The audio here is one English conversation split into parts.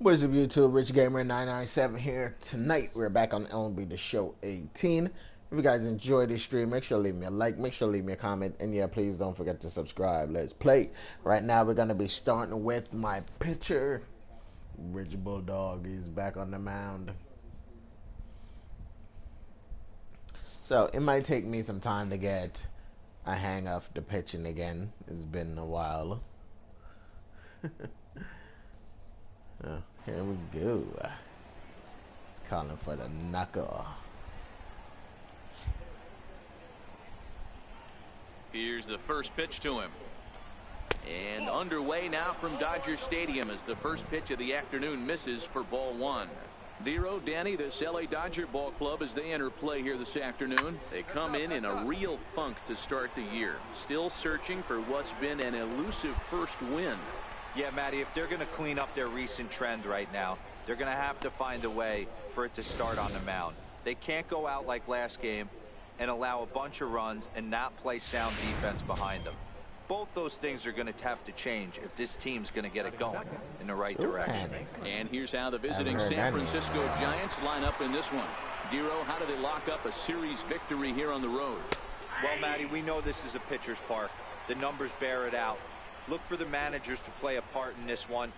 What's up, YouTube? Rich Gamer 997 here. Tonight we're back on LB The Show 18. If you guys enjoyed this stream, make sure to leave me a like, make sure to leave me a comment, and yeah, please don't forget to subscribe. Let's play. Right now we're gonna be starting with my pitcher. Rich Bulldog is back on the mound. So it might take me some time to get a hang of the pitching again. It's been a while. Oh, here we go. It's calling for the knuckle. Here's the first pitch to him. And underway now from Dodger Stadium as the first pitch of the afternoon misses for ball one. Zero, Danny, this LA Dodger ball club as they enter play here this afternoon. They come in a real funk to start the year. Still searching for what's been an elusive first win. Yeah, Matty, if they're going to clean up their recent trend right now, they're going to have to find a way for it to start on the mound. They can't go out like last game and allow a bunch of runs and not play sound defense behind them. Both those things are going to have to change if this team's going to get it going in the right direction. And here's how the visiting San Francisco Giants line up in this one. Dero, how do they lock up a series victory here on the road? Well, Matty, we know this is a pitcher's park. The numbers bear it out. Look for the managers to play a part in this one.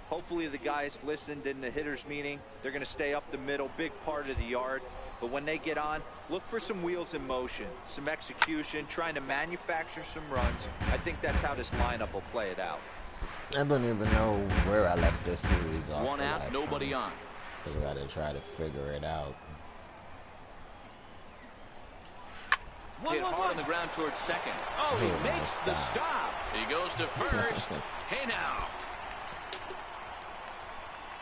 Hopefully the guys listened in the hitters meeting. They're going to stay up the middle, big part of the yard. But when they get on, look for some wheels in motion, some execution, trying to manufacture some runs. I think that's how this lineup will play it out. I don't even know where I left this series off. One out, nobody on. Because I got to try to figure it out. Hit hard on the ground towards second. Oh, he makes the stop. He goes to first. Hey now.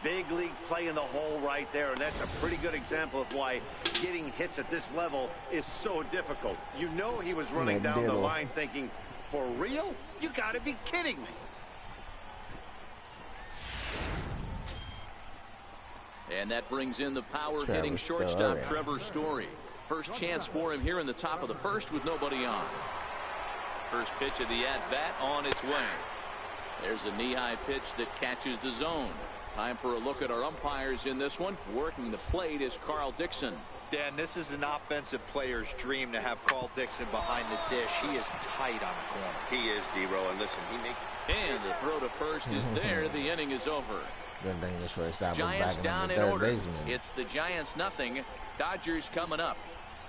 Big league play in the hole right there, and that's a pretty good example of why getting hits at this level is so difficult. You know he was running down the line thinking, for real? You got to be kidding me. And that brings in the power-hitting shortstop Trevor Story. First chance for him here in the top of the first with nobody on. First pitch of the at-bat on its way. There's a knee-high pitch that catches the zone. Time for a look at our umpires in this one. Working the plate is Carl Dixon. Dan, this is an offensive player's dream to have Carl Dixon behind the dish. He is tight on the corner. He is, D-Row, and listen, he makes... And the throw to first is there. The inning is over. Good thing this shortstop Giants was down back in in order. baseman. It's the Giants nothing. Dodgers coming up.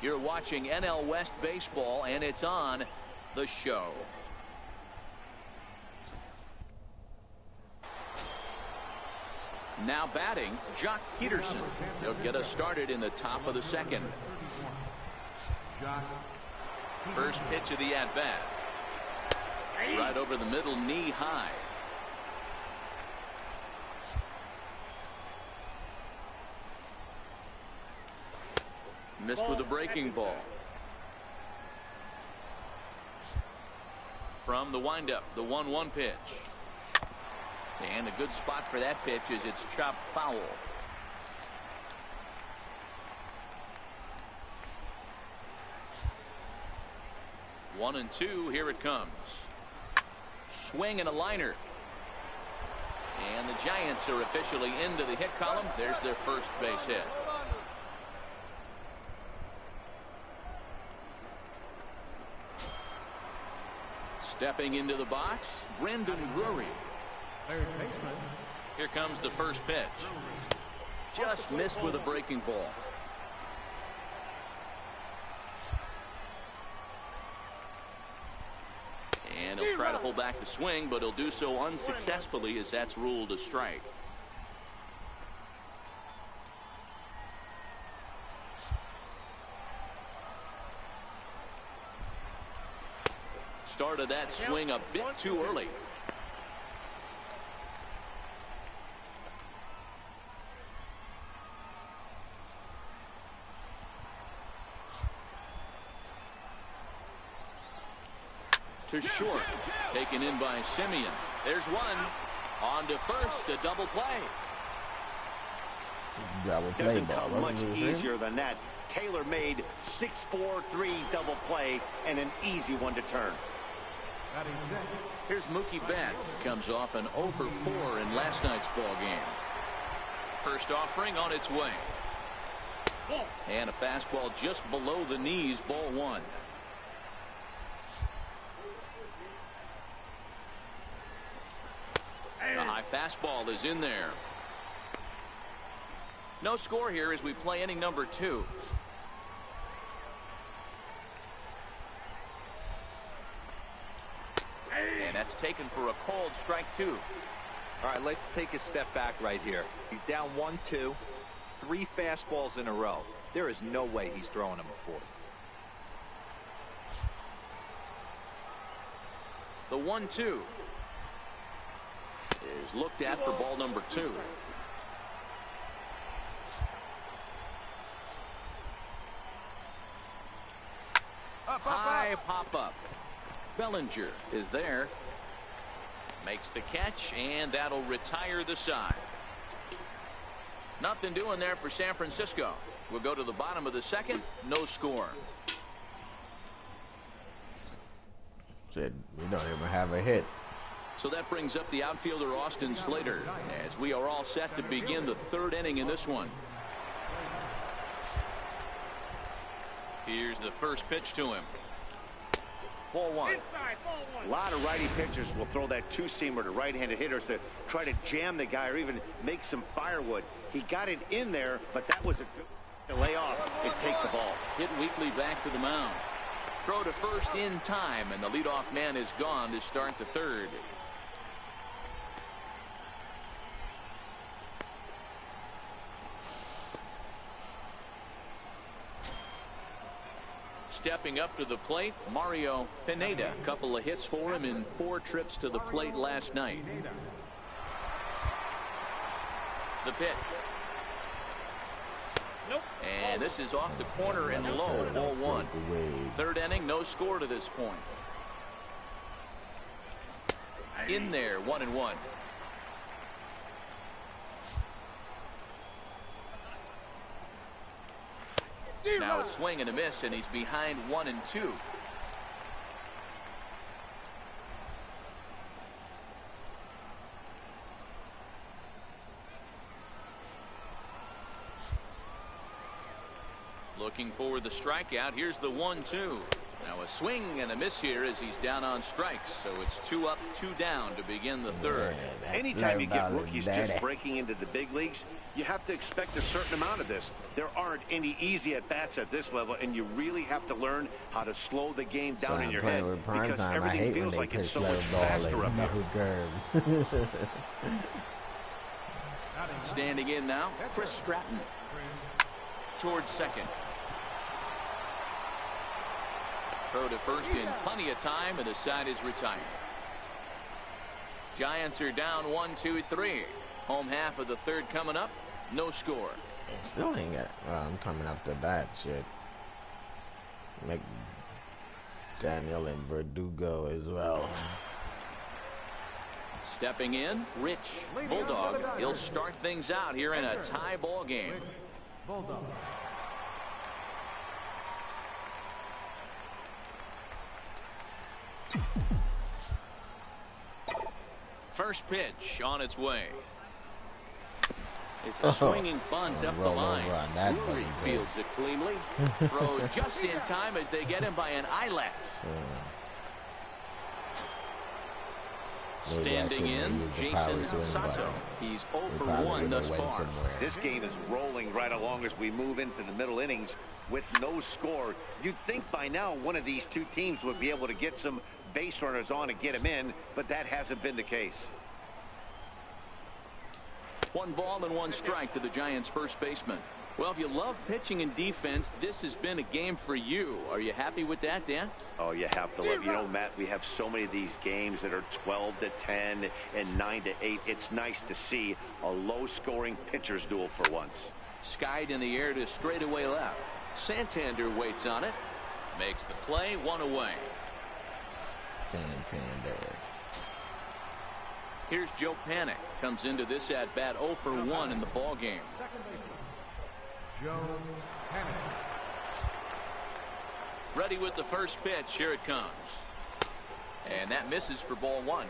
You're watching NL West baseball, and it's on the show. Now batting, Jock Peterson. He'll get us started in the top of the second. First pitch of the at-bat. Right over the middle, knee high. Missed with a breaking ball. From the windup, the 1-1 pitch. And a good spot for that pitch is it's chopped foul. One and two, here it comes. Swing and a liner. And the Giants are officially into the hit column. There's their first base hit. Stepping into the box, Brendan Drury. Here comes the first pitch. Just missed with a breaking ball. And he'll try to hold back the swing, but he'll do so unsuccessfully as that's ruled a strike. Started that swing a bit too early. To short, taken in by Simeon. There's one. On to first, a double play. Doesn't come much easier than that. Tailor-made 6-4-3 double play and an easy one to turn. Here's Mookie Betts. Comes off an 0 for 4 in last night's ball game. first offering on its way. And a fastball just below the knees, ball one. A high fastball is in there. No score here as we play inning number 2. And that's taken for a called strike 2. All right, let's take a step back right here. He's down 1-2, 3 fastballs in a row. There is no way he's throwing him a 4th. The 1-2 is looked at for ball number 2. High pop-up. Bellinger is there. Makes the catch, and that'll retire the side. Nothing doing there for San Francisco. We'll go to the bottom of the 2nd. No score. Said we don't even have a hit. So that brings up the outfielder Austin Slater as we are all set to begin the 3rd inning in this one. Here's the first pitch to him. Ball 1. A lot of righty pitchers will throw that two-seamer to right-handed hitters to try to jam the guy or even make some firewood. He got it in there, but that was a good lay off and take the ball. Hit weakly back to the mound. Throw to first in time, and the leadoff man is gone to start the 3rd. Stepping up to the plate, Mario Pineda. A couple of hits for him in 4 trips to the plate last night. The pitch. Nope. And this is off the corner and low, ball 1. 3rd inning, no score to this point. In there, 1-1. Now a swing and a miss, and he's behind 1-2. Looking for the strikeout. Here's the 1-2. Now a swing and a miss here as he's down on strikes. So it's 2 up, 2 down to begin the 3rd. Anytime you get rookies just breaking into the big leagues, you have to expect a certain amount of this. There aren't any easy at-bats at this level, and you really have to learn how to slow the game down in your head because everything feels like it's so much faster up here. Standing in now, Chris Stratton. Towards second. Throw to first in plenty of time, and the side is retired. Giants are down 1-2-3. Home half of the 3rd coming up. No score. Still ain't got. I'm coming up to bat. Shit. McDaniel and Verdugo as well. Stepping in, Rich Bulldog. He'll start things out here in a tie ball game. Bulldog. First pitch on its way. It's a swinging bunt up the line. Drury fields it cleanly. Throw just in time as they get him by an eyelash. Standing in, Jason Sato. He's 0 for 1 thus far. This game is rolling right along as we move into the middle innings with no score. You'd think by now one of these two teams would be able to get some base runners on and get them in, but that hasn't been the case. 1 ball and 1 strike to the Giants' first baseman. Well, if you love pitching and defense, this has been a game for you. Are you happy with that, Dan? Oh, you have to love. You know, Matt, we have so many of these games that are 12-10 and 9-8. It's nice to see a low-scoring pitcher's duel for once. Skied in the air to straightaway left. Santander waits on it. Makes the play, 1 away. Santander. Here's Joe Panic. Comes into this at-bat 0 for 1 in the ball game. Joe Panic. Ready with the first pitch. Here it comes. And that misses for ball 1.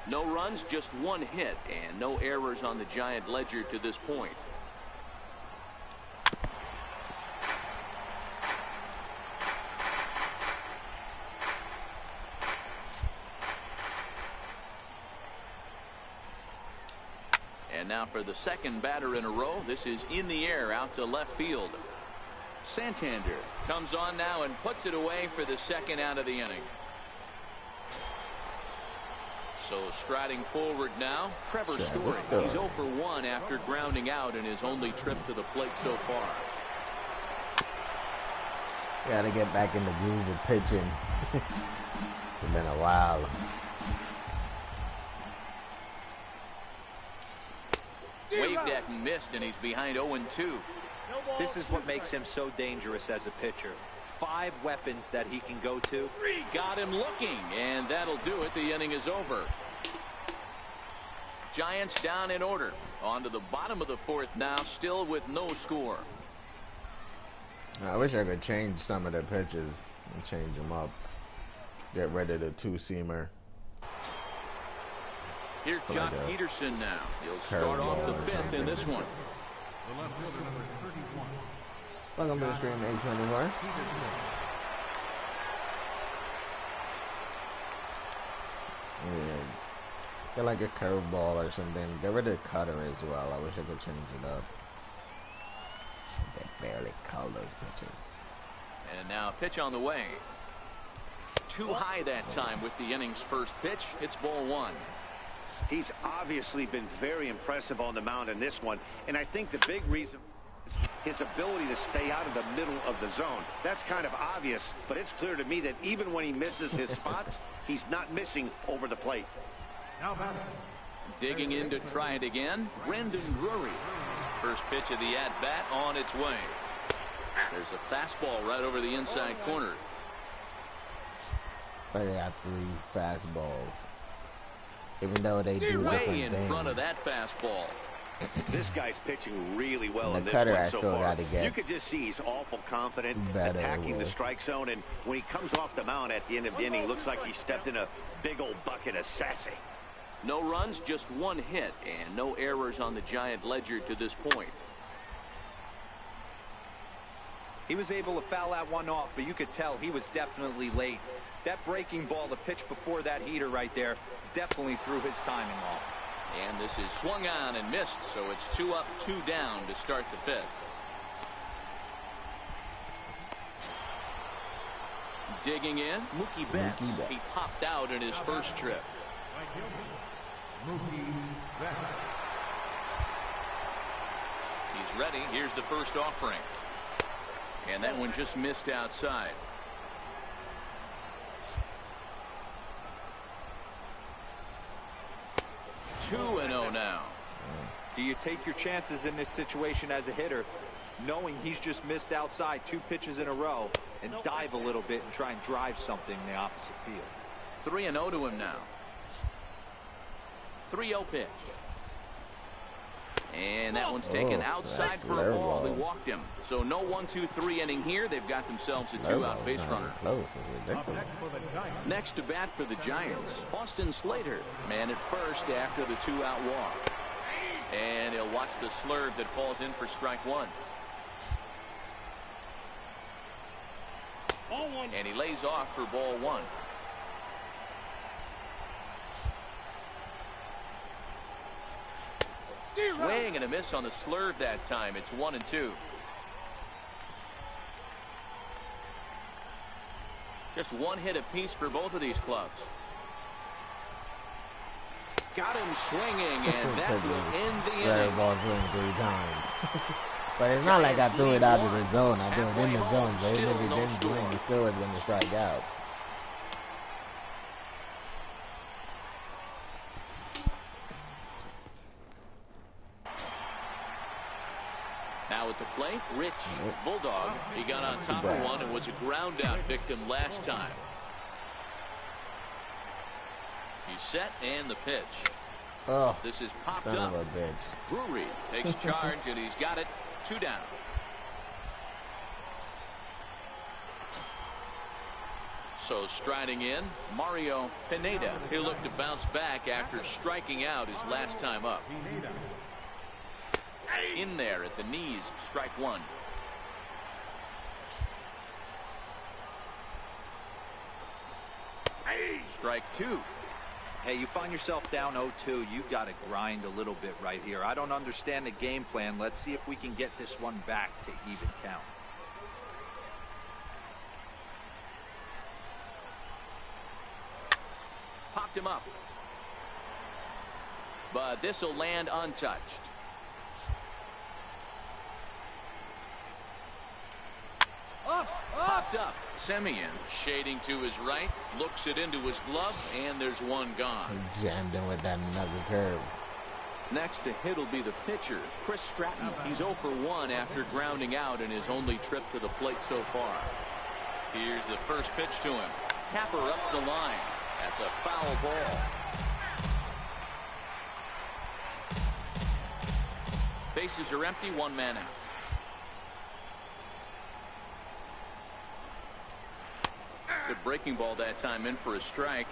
No runs, just one hit, and no errors on the Giant ledger to this point. And now for the second batter in a row. This is in the air out to left field. Santander comes on now and puts it away for the second out of the inning. So striding forward now, Trevor Story. He's 0 for 1 after grounding out in his only trip to the plate so far. Gotta get back in the groove of pitching. It's been a while. Waved at and missed, and he's behind 0-2. This is what makes him so dangerous as a pitcher. 5 weapons that he can go to. Got him looking, and that'll do it. The inning is over. Giants down in order. On to the bottom of the 4th now, still with no score. I wish I could change some of the pitches and change them up. Get rid of the 2-seamer. Here's Jock Peterson now. He'll start off the 5th in this one. The left fielder, number 31. Welcome to the stream, 824. Yeah. Get like a curveball or something. Get rid of the cutter as well. I wish I could change it up. They barely call those pitches. And now pitch on the way. Too high that time with the inning's first pitch. It's ball 1. He's obviously been very impressive on the mound in this one, and I think the big reason is his ability to stay out of the middle of the zone. That's kind of obvious, but it's clear to me that even when he misses his spots, he's not missing over the plate. Now batting. Digging in to try it again, Brendan Drury. First pitch of the at-bat on its way. There's a fastball right over the inside corner. They got 3 fastballs. Even though they do way in things. front of that fastball. This guy's pitching really well And in the this cutter one I so still far. gotta get You could just see he's awful confident, better attacking the with. strike zone, and when he comes off the mound at the end of the inning, looks like he stepped in a big old bucket of sassy. No runs, just 1 hit, and no errors on the Giant ledger to this point. He was able to foul that one off, but you could tell he was definitely late. That breaking ball, the pitch before that heater right there, definitely threw his timing off. And this is swung on and missed, so it's 2 up, 2 down to start the 5th. Digging in, Mookie Betts. He popped out in his first trip. Mookie Betts. He's ready. Here's the first offering. And that one just missed outside. 2-0 now. Do you take your chances in this situation as a hitter, knowing he's just missed outside 2 pitches in a row, and dive a little bit and try and drive something in the opposite field? 3-0 to him now. 3-0 pitch. And that one's taken outside for a ball. They walked him. So no 1-2-3 inning here. They've got themselves a 2-out base runner. Close. It's ridiculous. Next to bat for the Giants, Austin Slater. Man at first after the 2-out walk. And he'll watch the slurve that falls in for strike 1. And he lays off for ball 1. Swing and a miss on the slurve that time. It's 1-2. Just 1 hit apiece for both of these clubs. Got him swinging, and that will end the inning. Ball swing 3 times. But it's not like I threw it out of the zone. I threw it in the zone. So even if he didn't swing, he still was going to strike out. Now at the plate, Rich Bulldog. He got on top of one and was a ground out victim last time. He's set and the pitch. Oh, this is popped son up. of a bitch. Drury takes charge and he's got it. 2 down. So striding in, Mario Pineda. He'll look to bounce back after striking out his last time up. In there at the knees, strike one. Strike two. Hey, you find yourself down 0-2. You've got to grind a little bit right here. I don't understand the game plan. Let's see if we can get this one back to even count. Popped him up. But this will land untouched. Popped up. Semien shading to his right, looks it into his glove, and there's one gone. He jammed him with that another curve. Next to hit will be the pitcher, Chris Stratton. He's 0 for 1 after grounding out in his only trip to the plate so far. Here's the first pitch to him. Tapper up the line. That's a foul ball. Bases are empty, one man out. Good breaking ball that time, in for a strike.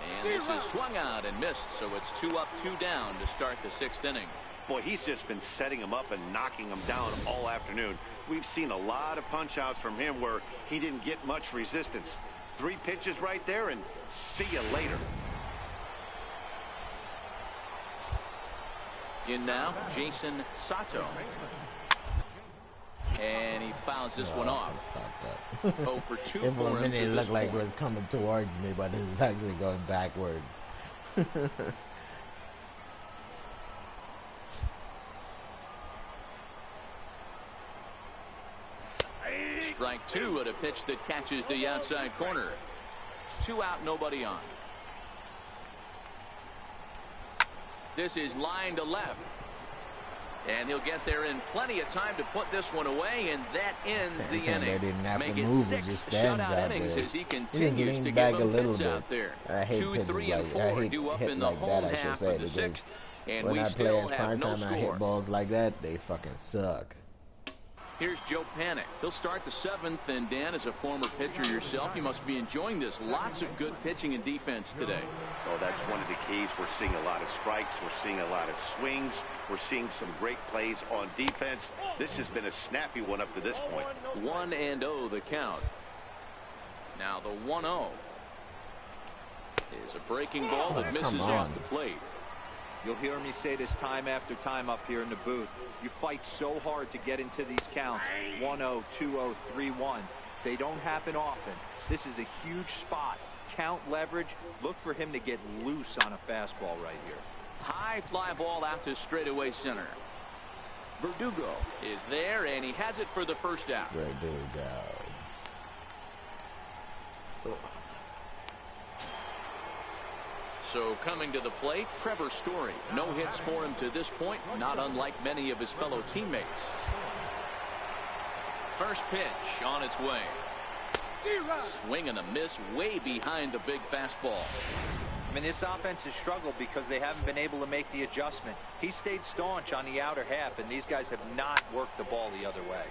And this is swung out and missed, so it's 2 up, 2 down to start the 6th inning. Boy, he's just been setting him up and knocking him down all afternoon. We've seen a lot of punch outs from him where he didn't get much resistance. 3 pitches right there, and see you later. In now, Jason Sato. And he fouls this one off. 0 for 2 If for for a him minute to it this looked like it point. was coming towards me, but this is actually going backwards. Strike 2 at a pitch that catches the outside corner. 2 out, nobody on. This is line to left. And he'll get there in plenty of time to put this one away, and that ends the They inning. didn't have Make to it move, it 6 just stands shutout out innings there. as he He just continues to leaned give back a them little fits bit. out there. I hate 2, pitches 3, and like 4 I hate due up hit in the like that, home I should half say, of the because 6th, and when we I play still as have prime no time, I score. hit balls like that, they fucking suck. Here's Joe Panik. He'll start the 7th, and Dan, as a former pitcher yourself, you must be enjoying this. Lots of good pitching and defense today. Oh, that's one of the keys. We're seeing a lot of strikes. We're seeing a lot of swings. We're seeing some great plays on defense. This has been a snappy one up to this point. 1-0 the count. Now the 1-0 is a breaking ball that misses off the plate. You'll hear me say this time after time up here in the booth. You fight so hard to get into these counts. 1-0, 2-0, 3-1. They don't happen often. This is a huge spot. Count leverage. Look for him to get loose on a fastball right here. High fly ball out to straightaway center. Verdugo is there, and he has it for the first out. Verdugo. So coming to the plate, Trevor Story. No hits for him to this point, not unlike many of his fellow teammates. First pitch on its way. Swing and a miss way behind the big fastball. I mean, this offense has struggled because they haven't been able to make the adjustment. He stayed staunch on the outer half, and these guys have not worked the ball the other way.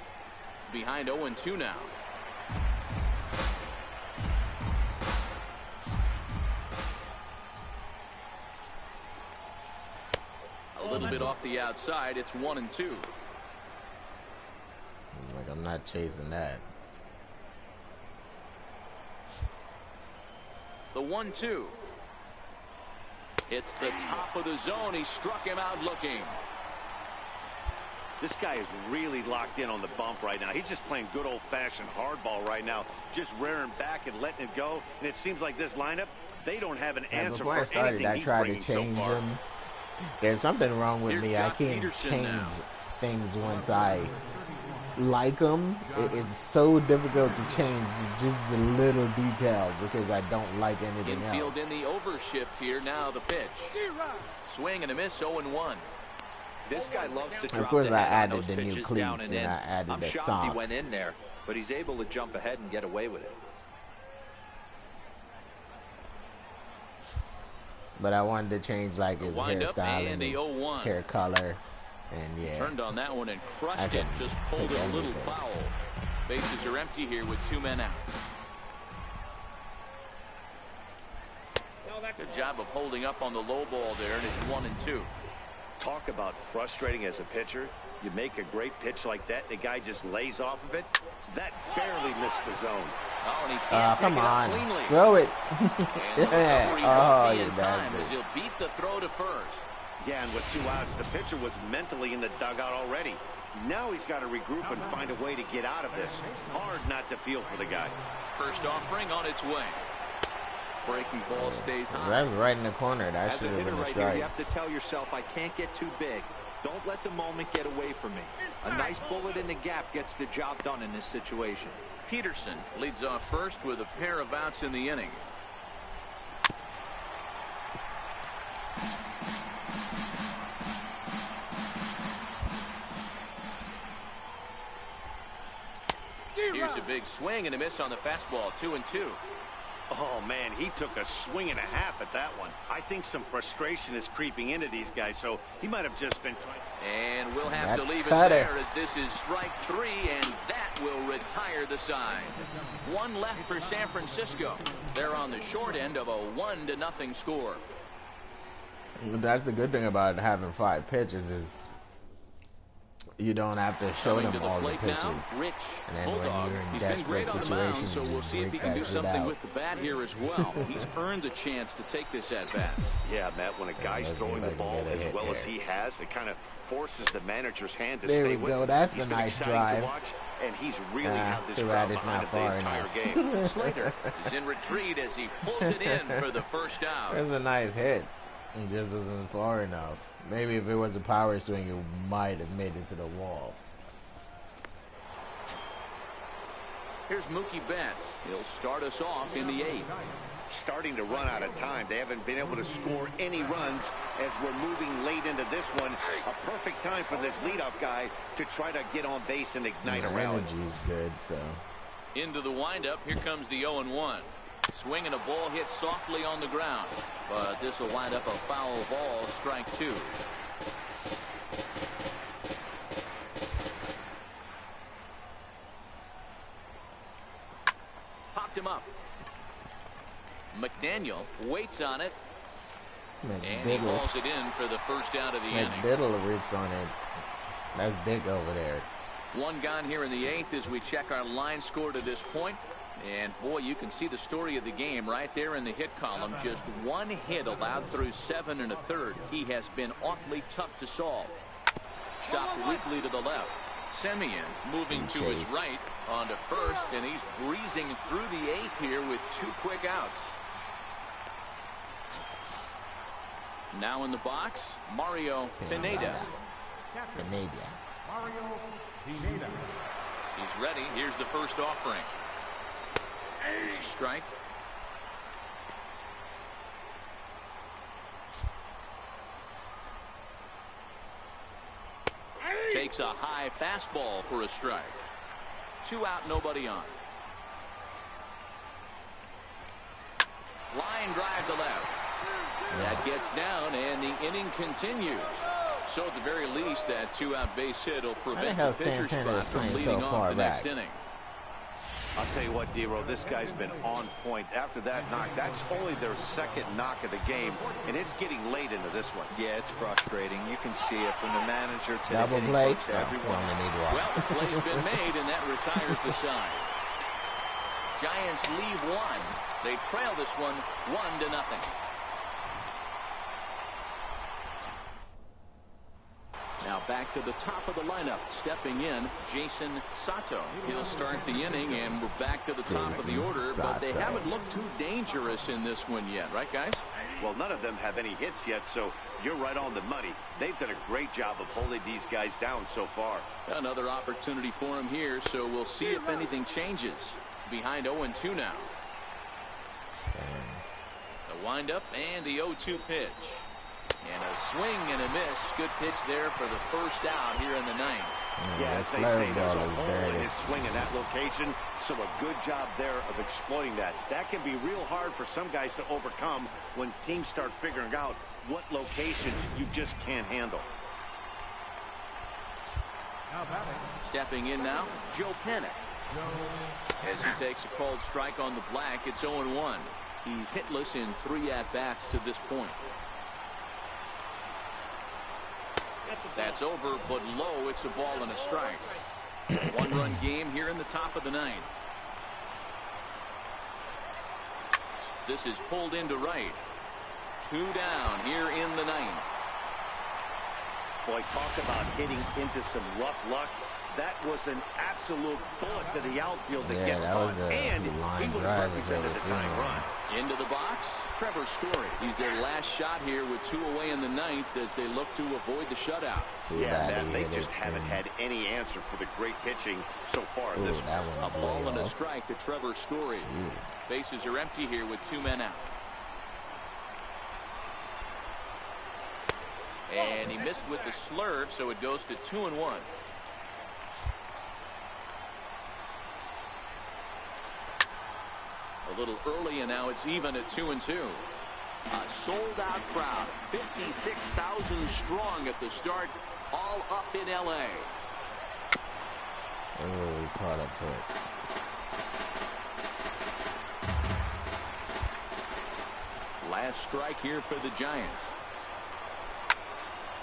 Behind 0-2 now. A little bit off the outside. It's 1-2. Like, I'm not chasing that. The 1-2. Hits the top of the zone. He struck him out looking. This guy is really locked in on the bump right now. He's just playing good old-fashioned hardball right now, just rearing back and letting it go. And it seems like this lineup, they don't have an answer Before for I started, anything I he's tried bringing to change so far. them. There's something wrong with Here's me. I Jock can't Peterson change now. things once I like them. It's so difficult to change just the little details because I don't like anything else. Infield in the overshift here. Now the pitch. Swing and a miss. 0-1. This guy loves to drop Of course, the I head on added those the new pitches down cleats and in. and I added I'm the shocked socks. he went in there, but he's able to jump ahead and get away with it. But I wanted to change like his Wind up hairstyle and and the his 0-1. hair color. And yeah, Turned on that one and crushed it. Just pulled it a little foul. Bases are empty here with 2 men out. Good job of holding up on the low ball there, and it's 1-2. Talk about frustrating as a pitcher. You make a great pitch like that, the guy just lays off of it. That barely missed the zone. Oh, and he can't come pick it up on, cleanly. throw it. Yeah. In time as he'll beat the throw to first. Yeah, and with 2 outs, the pitcher was mentally in the dugout already. Now he's got to regroup and find a way to get out of this. Hard not to feel for the guy. First offering on its way. Breaking ball stays high. That was right in the corner. That should have been a strike. You have to tell yourself, I can't get too big. Don't let the moment get away from me. A nice bullet in the gap gets the job done in this situation. Peterson leads off first with a pair of outs in the inning. Here's a big swing and a miss on the fastball. 2-2. Oh, man, he took a swing and a half at that one. I think some frustration is creeping into these guys, so he might have just been trying. And we'll have to leave it there as this is strike 3, and that will retire the side. 1 left for San Francisco. They're on the short end of a 1-0 score. That's the good thing about having 5 pitches is you don't have to show them all the pitches. Rich, and then Bulldog, when you're in he's been great on the mound, so we'll see if he can do something with the bat here as well. He's earned the chance to take this at bat. Yeah, Matt, when a guy's throwing the ball as well as he has, it kind of forces the manager's hand to stay with him. That's a been nice exciting drive. to watch, and he's really had this crowd behind him the entire game. Slater is in retreat as he pulls it in for the first out. That's a nice hit. It just wasn't far enough. Maybe if it was a power swing, it might have made it to the wall. Here's Mookie Betts. He'll start us off in the 8th. Starting to run out of time. They haven't been able to score any runs as we're moving late into this one. A perfect time for this leadoff guy to try to get on base and ignite a rally. Energy is good, so. Into the windup. Here comes the 0-1. Swinging a ball hit softly on the ground, but this will wind up a foul ball. Strike 2. Popped him up. McDaniel waits on it, and he hauls it in for the first out of the inning. McDaniel waits on it. That's Dick over there. 1 gone here in the 8th as we check our line score to this point. And boy, you can see the story of the game right there in the hit column. Just 1 hit allowed through 7 1/3. He has been awfully tough to solve. Chopped weakly to the left. Semien moving to his right onto first, and he's breezing through the 8th here with 2 quick outs. Now in the box, Mario Pineda. Mario Pineda. He's ready. Here's the first offering. There's a strike. Takes a high fastball for a strike. 2 out, nobody on. Line drive to left. That gets down, and the inning continues. So at the very least, that 2-out base hit will prevent the pitcher spot from leading off the next inning. I'll tell you what, D-Row, this guy's been on point. After that knock, that's only their 2nd knock of the game, and it's getting late into this one. Yeah, it's frustrating. You can see it from the manager to double the play. to everyone. Well, the play's been made, and that retires the side. Giants leave 1. They trail this one 1-0. Now back to the top of the lineup. Stepping in, Jason Sato. He'll start the inning, and we're back to the top of the order, but they haven't looked too dangerous in this one yet, right, guys? Well, none of them have any hits yet, so you're right on the money. They've done a great job of holding these guys down so far. Another opportunity for him here, so we'll see if anything changes. Behind 0-2 now. The windup and the 0-2 pitch. And a swing and a miss. Good pitch there for the first out here in the 9th. Yeah, as they say, there's a hole in his swing in that location, so a good job there of exploiting that. That can be real hard for some guys to overcome when teams start figuring out what locations you just can't handle. Now batting. Stepping in now, Joe Panic. As he takes a called strike on the black, it's 0-1. He's hitless in 3 at-bats to this point. That's over, but low. It's a ball and a strike. 1-run game here in the top of the 9th. This is pulled into right. 2 down here in the 9th. Boy, talk about hitting into some rough luck. That was an absolute bullet to the outfield that gets caught, and he would have represented a tying run. Into the box, Trevor Story. He's their last shot here with 2 away in the 9th as they look to avoid the shutout. Yeah, man, they just haven't had any answer for the great pitching so far in this one. A ball and a strike to Trevor Story. Bases are empty here with 2 men out. And he missed with the slurve, so it goes to 2-1. A little early, and now it's even at 2-2. A sold-out crowd, 56,000 strong at the start, all up in L.A. Oh, he caught up to it. Last strike here for the Giants.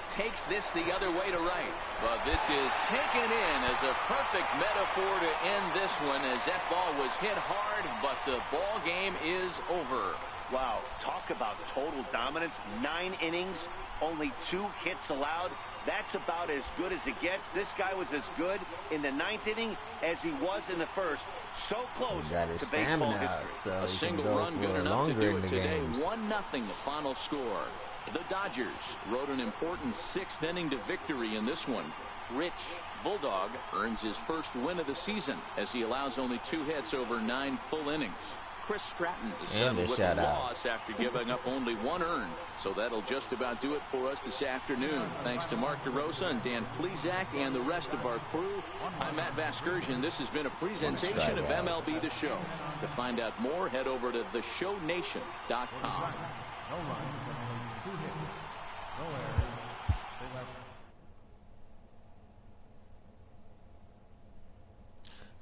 Takes this the other way to right, but this is taken in as a perfect metaphor to end this one, as that ball was hit hard, but the ball game is over. Wow, talk about total dominance. 9 innings, only 2 hits allowed. That's about as good as it gets. This guy was as good in the 9th inning as he was in the first. So close to baseball history. A single run good enough to do it today. 1-0 the final score. The Dodgers rode an important 6th inning to victory in this one. Rich Bulldog earns his first win of the season as he allows only 2 hits over 9 full innings. Chris Stratton is settled with a loss after giving up only 1 earned. So that'll just about do it for us this afternoon. Thanks to Mark DeRosa and Dan Plezak and the rest of our crew. I'm Matt Vasgersian. This has been a presentation of MLB The Show. To find out more, head over to theshownation.com. No runs, but only 2 hits. No errors. They left.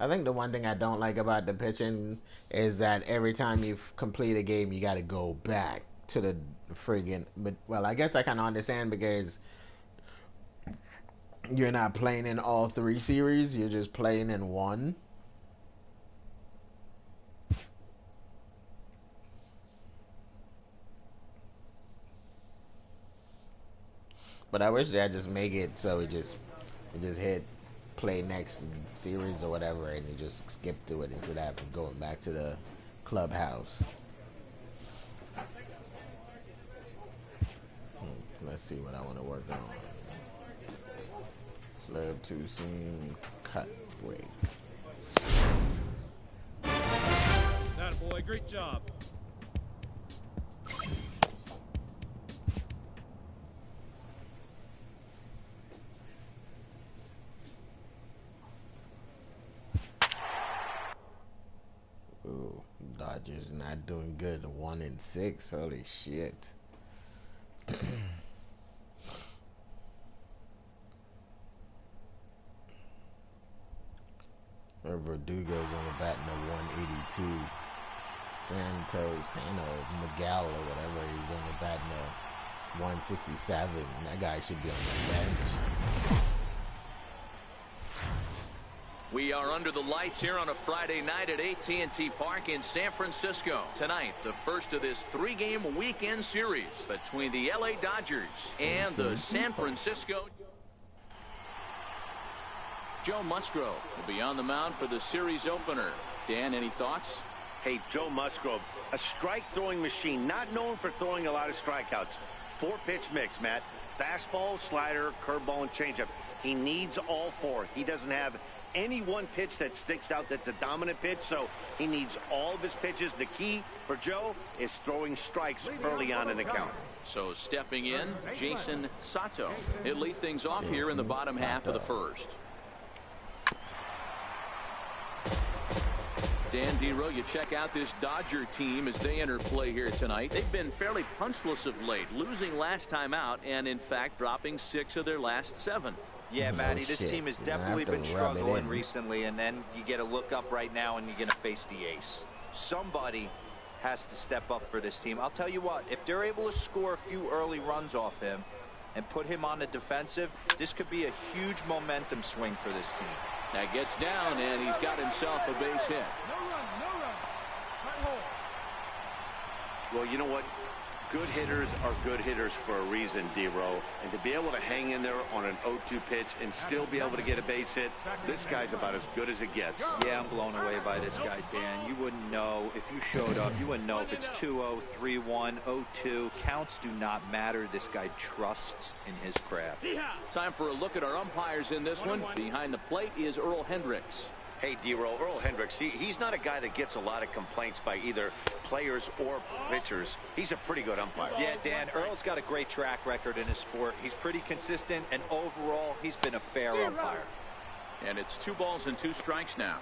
I think the one thing I don't like about the pitching is that every time you complete a game, you got to go back to the friggin'. But well, I guess I kind of understand because you're not playing in all 3 series; you're just playing in 1. But I wish they'd just make it so it just hit play next series or whatever, and you just skip to it instead of going back to the clubhouse. Let's see what I want to work on. Slab 2 seam cut break. That boy, great job. Ooh, Dodgers not doing good. 1-6. Holy shit. Verdugo's on the bat in 182. Sano Miguel or whatever, he's on the bat in 167. That guy should be on the bench. We are under the lights here on a Friday night at AT&T Park in San Francisco. Tonight, the first of this 3-game weekend series between the LA Dodgers and the San Francisco. Joe Musgrove will be on the mound for the series opener. Dan, any thoughts? Hey, Joe Musgrove, a strike-throwing machine, not known for throwing a lot of strikeouts. 4-pitch mix, Matt. Fastball, slider, curveball, and changeup. He needs all 4. He doesn't have any one pitch that sticks out that's a dominant pitch, so he needs all of his pitches. The key for Joe is throwing strikes early on in the count. So stepping in, Jason Sato. He'll lead things off here in the bottom half of the first. Dan Dero, you check out this Dodger team as they enter play here tonight. They've been fairly punchless of late, losing last time out and, in fact, dropping 6 of their last 7. Yeah, Matty, this team has definitely been struggling recently, and then you get a look up right now and you're going to face the ace. Somebody has to step up for this team. I'll tell you what, if they're able to score a few early runs off him and put him on the defensive, this could be a huge momentum swing for this team. That gets down, and he's got himself a base hit. No run, no run. Right hole. Well, you know what? Good hitters are good hitters for a reason, D-Row. And to be able to hang in there on an 0-2 pitch and still be able to get a base hit, this guy's about as good as it gets. Yeah, I'm blown away by this guy, Dan. You wouldn't know if you showed up. You wouldn't know if it's 2-0, 3-1, 0-2. Counts do not matter. This guy trusts in his craft. Time for a look at our umpires in this one. Behind the plate is Earl Hendricks. Hey, D-Row, Earl Hendricks, he's not a guy that gets a lot of complaints by either players or pitchers. He's a pretty good umpire. Yeah, Dan, Earl's got a great track record in his sport. He's pretty consistent, and overall, he's been a fair umpire. And it's 2 balls and 2 strikes now.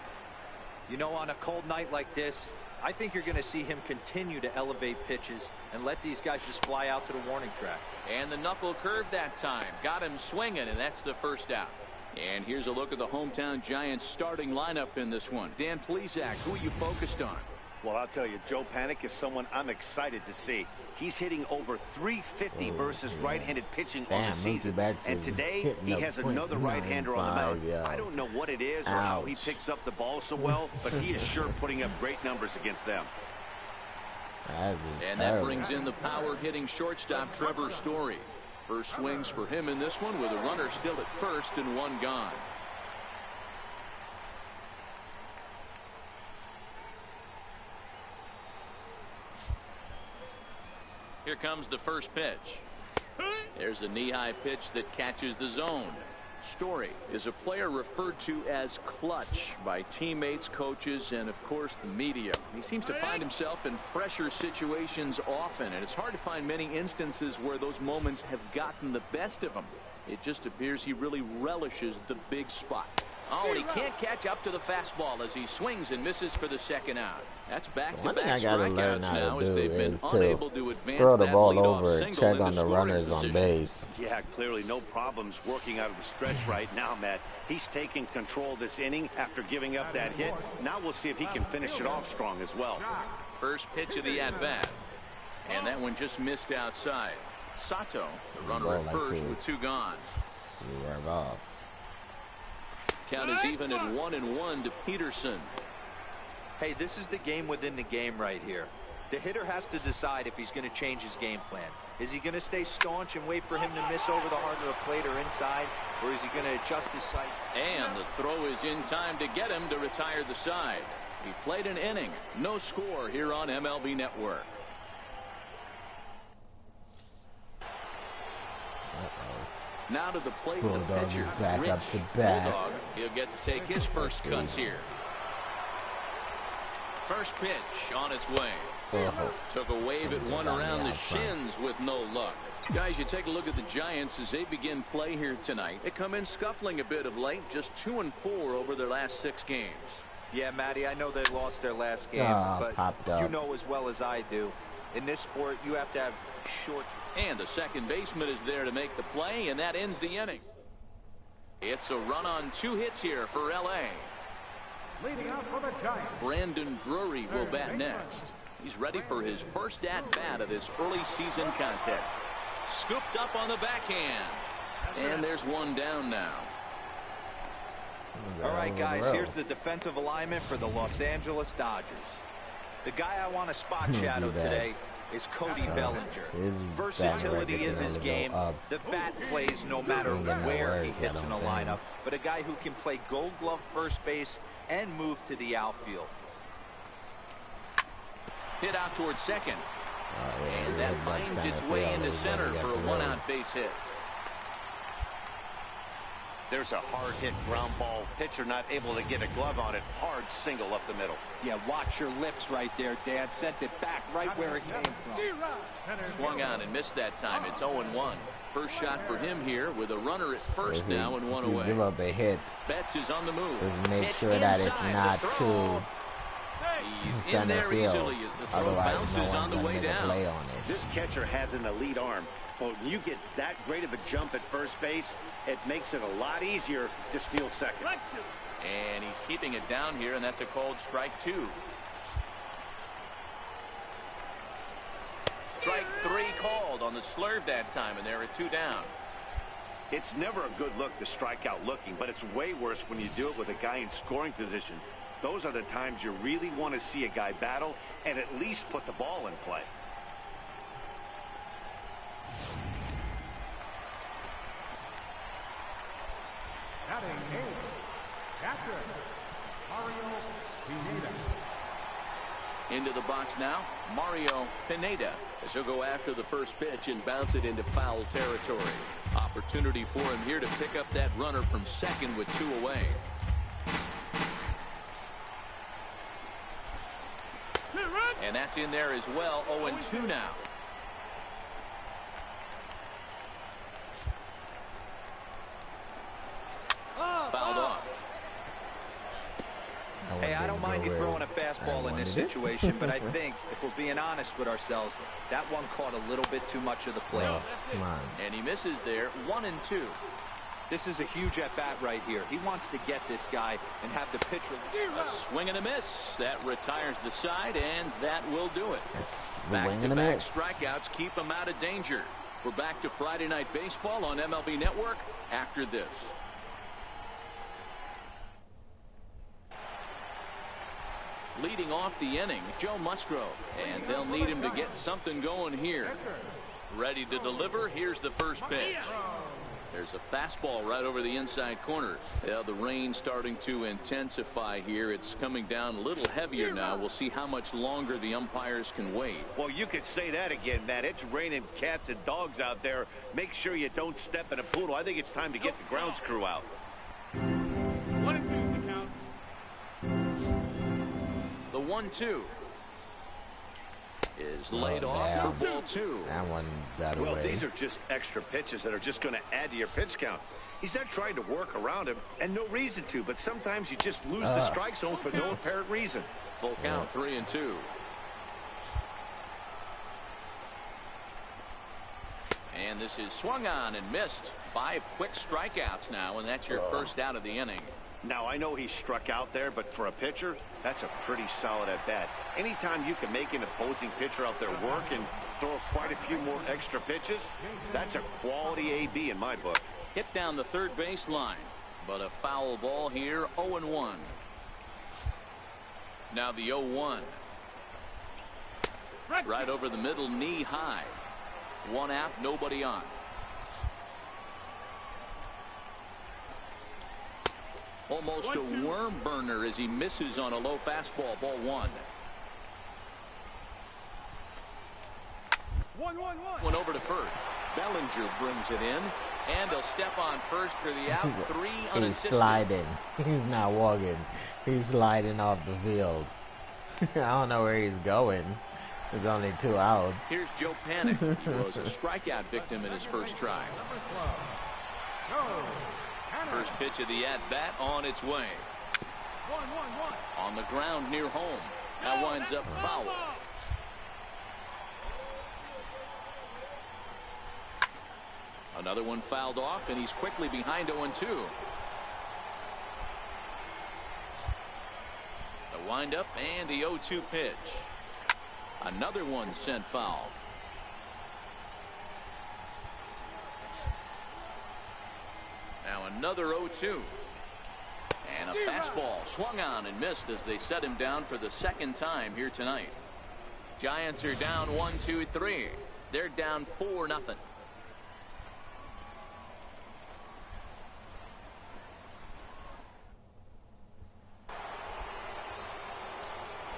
You know, on a cold night like this, I think you're going to see him continue to elevate pitches and let these guys just fly out to the warning track. And the knuckle curve that time. Got him swinging, and that's the first out. And here's a look at the hometown Giants starting lineup in this one. Dan Plesac, who are you focused on? Well, I'll tell you, Joe Panik is someone I'm excited to see. He's hitting over 350 versus right-handed pitching on the season. And today, he has another right-hander on the mound. I don't know what it is or how he picks up the ball so well, but he is sure putting up great numbers against them. And that brings in the power-hitting shortstop Trevor Story. First swings for him in this one with a runner still at first and 1 gone. Here comes the first pitch. There's a knee-high pitch that catches the zone. Story is a player referred to as clutch by teammates, coaches, and of course the media. He seems to find himself in pressure situations often, and it's hard to find many instances where those moments have gotten the best of him. It just appears he really relishes the big spot. Oh, and he can't catch up to the fastball as he swings and misses for the second out. That's back-to-back strikeouts now as they've been unable to advance throw the that ball leadoff over, single check into on the scoring runners position. on base. Yeah, clearly no problems working out of the stretch right now, Matt. He's taking control of this inning after giving up that hit. Now we'll see if he can finish it off strong as well. First pitch of the at-bat. And that one just missed outside. Sato, the runner at first with 2 gone. Swerve off. Count is even at 1-1 to Peterson. Hey, this is the game within the game right here. The hitter has to decide if he's going to change his game plan. Is he going to stay staunch and wait for him to miss over the heart of the plate or inside, or is he going to adjust his sight? And the throw is in time to get him to retire the side. He played an inning. No score here on MLB Network. Now to the plate, Bulldog the pitcher, is back Rich up to bat. Bulldog. He'll get to take his first cuts here. First pitch on its way. Took a wave at one around the shins with no luck. Guys, you take a look at the Giants as they begin play here tonight. They come in scuffling a bit of late, just 2-4 over their last 6 games. Yeah, Matty, I know they lost their last game, but you know as well as I do, in this sport, you have to have short. And the second baseman is there to make the play, and that ends the inning. It's a run on 2 hits here for L.A. Leading out for the Giants, Brandon Drury will bat next. He's ready for his first at-bat of this early season contest. Scooped up on the backhand. And there's 1 down now. All right, guys, here's the defensive alignment for the Los Angeles Dodgers. The guy I want to spot shadow today is Cody Bellinger. Versatility is his game. The bat plays no matter where he hits in the lineup, but a guy who can play Gold Glove first base and move to the outfield. Hit out towards second. And that finds its way into center for a 1-out base hit. There's a hard hit ground ball. Pitcher not able to get a glove on it. Hard single up the middle. Yeah, watch your lips right there, Dan. Sent it back right where it came from. Swung on and missed that time. It's 0-1. First shot for him here with a runner at first now and 1 away. Give up a hit. Betts is on the move. Just make sure that it's not too He's in there easily as the throw bounces on the way down. This catcher has an elite arm, Well, when you get that great of a jump at first base, it makes it a lot easier to steal second. And he's keeping it down here, and that's a called strike 2. Strike 3 called on the slurve that time, and they're at 2 down. It's never a good look to strike out looking, but it's way worse when you do it with a guy in scoring position. Those are the times you really want to see a guy battle and at least put the ball in play. Batting eighth, catcher, Mario Pineda. Into the box now, Mario Pineda, as he'll go after the first pitch and bounce it into foul territory. Opportunity for him here to pick up that runner from second with 2 away. And that's in there as well. 0-2 now. Fouled off. Hey, I don't mind you throwing a fastball in this situation, but I think if we're being honest with ourselves, that one caught a little bit too much of the plate. Oh, come on. And he misses there. 1-2. This is a huge at-bat right here. He wants to get this guy and have the pitcher. A swing and a miss. That retires the side, and that will do it. Swing and a Back-to-back miss. strikeouts keep him out of danger. We're back to Friday Night Baseball on MLB Network after this. Leading off the inning, Joe Musgrove, and they'll need him to get something going here. Ready to deliver. Here's the first pitch. There's a fastball right over the inside corner. Yeah, the rain starting to intensify here. It's coming down a little heavier now. We'll see how much longer the umpires can wait. Well, you could say that again, Matt. It's raining cats and dogs out there. Make sure you don't step in a poodle. I think it's time to get the grounds crew out. 1-2 is the count. The 1-2 is laid off down. for ball 2. That one got Well, away. these are just extra pitches that are just going to add to your pitch count. He's not trying to work around him, and no reason to, but sometimes you just lose the strike zone for no apparent reason. Full count, 3-2. And this is swung on and missed. 5 quick strikeouts now, and that's your first out of the inning. Now, I know he struck out there, but for a pitcher, that's a pretty solid at-bat. Anytime you can make an opposing pitcher out there work and throw quite a few more extra pitches, that's a quality AB in my book. Hit down the third base line, but a foul ball here. 0-1. Now the 0-1. Right over the middle, knee high. 1 out, nobody on. Almost a worm burner as he misses on a low fastball. Ball 1. 1-1-1. One over to first. Bellinger brings it in, and he'll step on first for the out. 3 He's unassisted. sliding. He's not walking. He's sliding off the field. I don't know where he's going. There's only 2 outs. Here's Joe Panic. He was a strikeout victim in his first try. First pitch of the at-bat on its way. 1-1-1. On the ground near home. That winds up foul. Another one fouled off, and he's quickly behind 0-2. The windup and the 0-2 pitch. Another one sent foul. Now another 0-2. And a fastball swung on and missed as they set him down for the second time here tonight. Giants are down 1-2-3. They're down 4-0.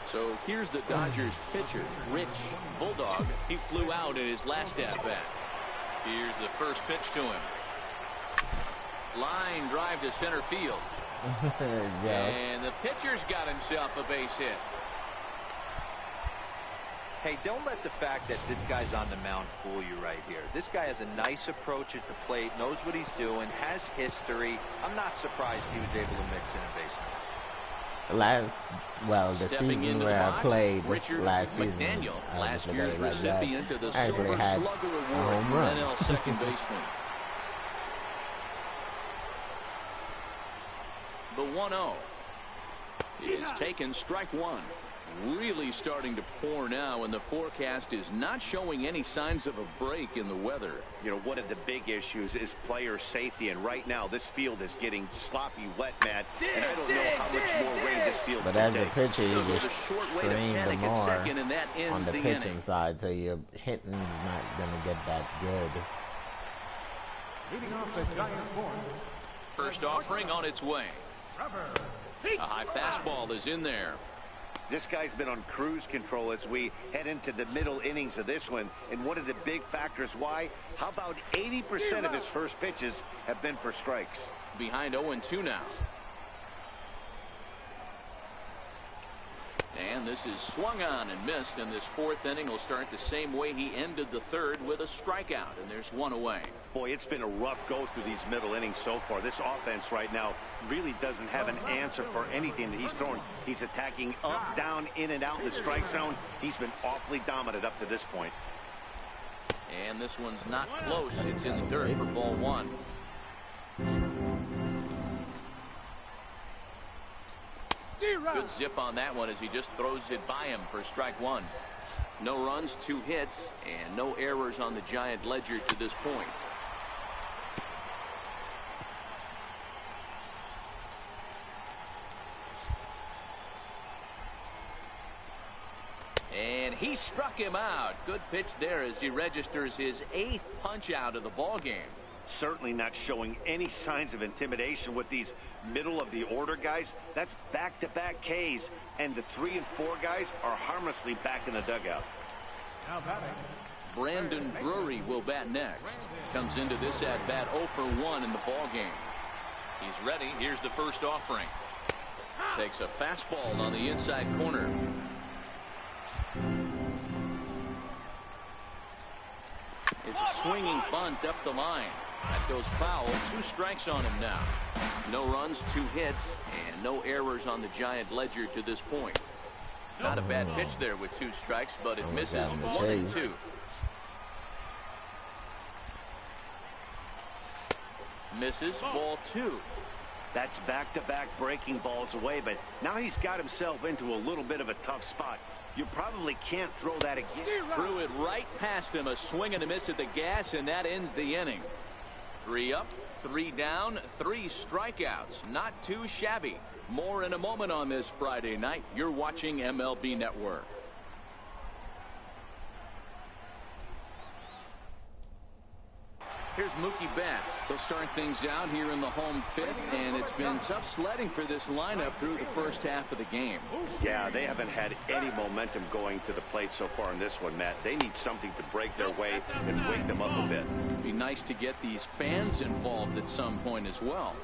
So here's the Dodgers pitcher, Rich Bulldog. He flew out in his last at-bat. Here's the first pitch to him. Line drive to center field. Yeah. And the pitcher's got himself a base hit. Hey, don't let the fact that this guy's on the mound fool you right here. This guy has a nice approach at the plate, knows what he's doing, has history. I'm not surprised he was able to mix in a base hit. The Stepping season into where the I box, played Richard last season, McDaniel, I last just year's look at it like recipient of the that. I actually Silver had Slugger a Award home from run. NL second baseman. The 1-0 is taken, strike one. Really starting to pour now, and the forecast is not showing any signs of a break in the weather. You know, one of the big issues is player safety, and right now this field is getting sloppy wet, Matt, and I don't know how much more rain this field But can as a take. pitcher, you So there's just a short way to strain the panic at more second, and that on ends the the pitching inning. side, so your hitting's not going to get that good. Leading off the Giant fourth. First offering on its way. A high fastball is in there. This guy's been on cruise control as we head into the middle innings of this one, and one of the big factors why, how about 80% of his first pitches have been for strikes? Behind 0-2 now. And this is swung on and missed, and this fourth inning will start the same way he ended the third, with a strikeout, and there's one away. Boy, it's been a rough go through these middle innings so far. This offense right now really doesn't have an answer for anything that he's throwing. He's attacking up, down, in and out in the strike zone. He's been awfully dominant up to this point. And this one's not close. It's in the dirt for ball one. Good zip on that one as he just throws it by him for strike one. No runs, 2 hits, and no errors on the Giant ledger to this point. And he struck him out. Good pitch there as he registers his 8th punch out of the ball game. Certainly not showing any signs of intimidation with these middle of the order guys. That's back-to-back Ks, and the 3 and 4 guys are harmlessly back in the dugout. Now batting. Brandon Drury will bat next. Comes into this at bat 0 for 1 in the ball game. He's ready. Here's the first offering. Takes a fastball on the inside corner. It's a swinging bunt up the line. That goes foul. 2 strikes on him now. No runs, 2 hits, and no errors on the Giant ledger to this point. Not a bad pitch there with 2 strikes, but it misses 1 and 2. Misses, ball 2. That's back-to-back breaking balls away, but now he's got himself into a little bit of a tough spot. You probably can't throw that again. Threw it right past him. A swing and a miss at the gas, and that ends the inning. 3 up, 3 down, 3 strikeouts. Not too shabby. More in a moment on this Friday night. You're watching MLB Network. Here's Mookie Betts. He'll start things out here in the home 5th, and it's been tough sledding for this lineup through the first half of the game. Yeah, they haven't had any momentum going to the plate so far in this one, Matt. They need something to break their way and wake them up a bit. It'd be nice to get these fans involved at some point as well.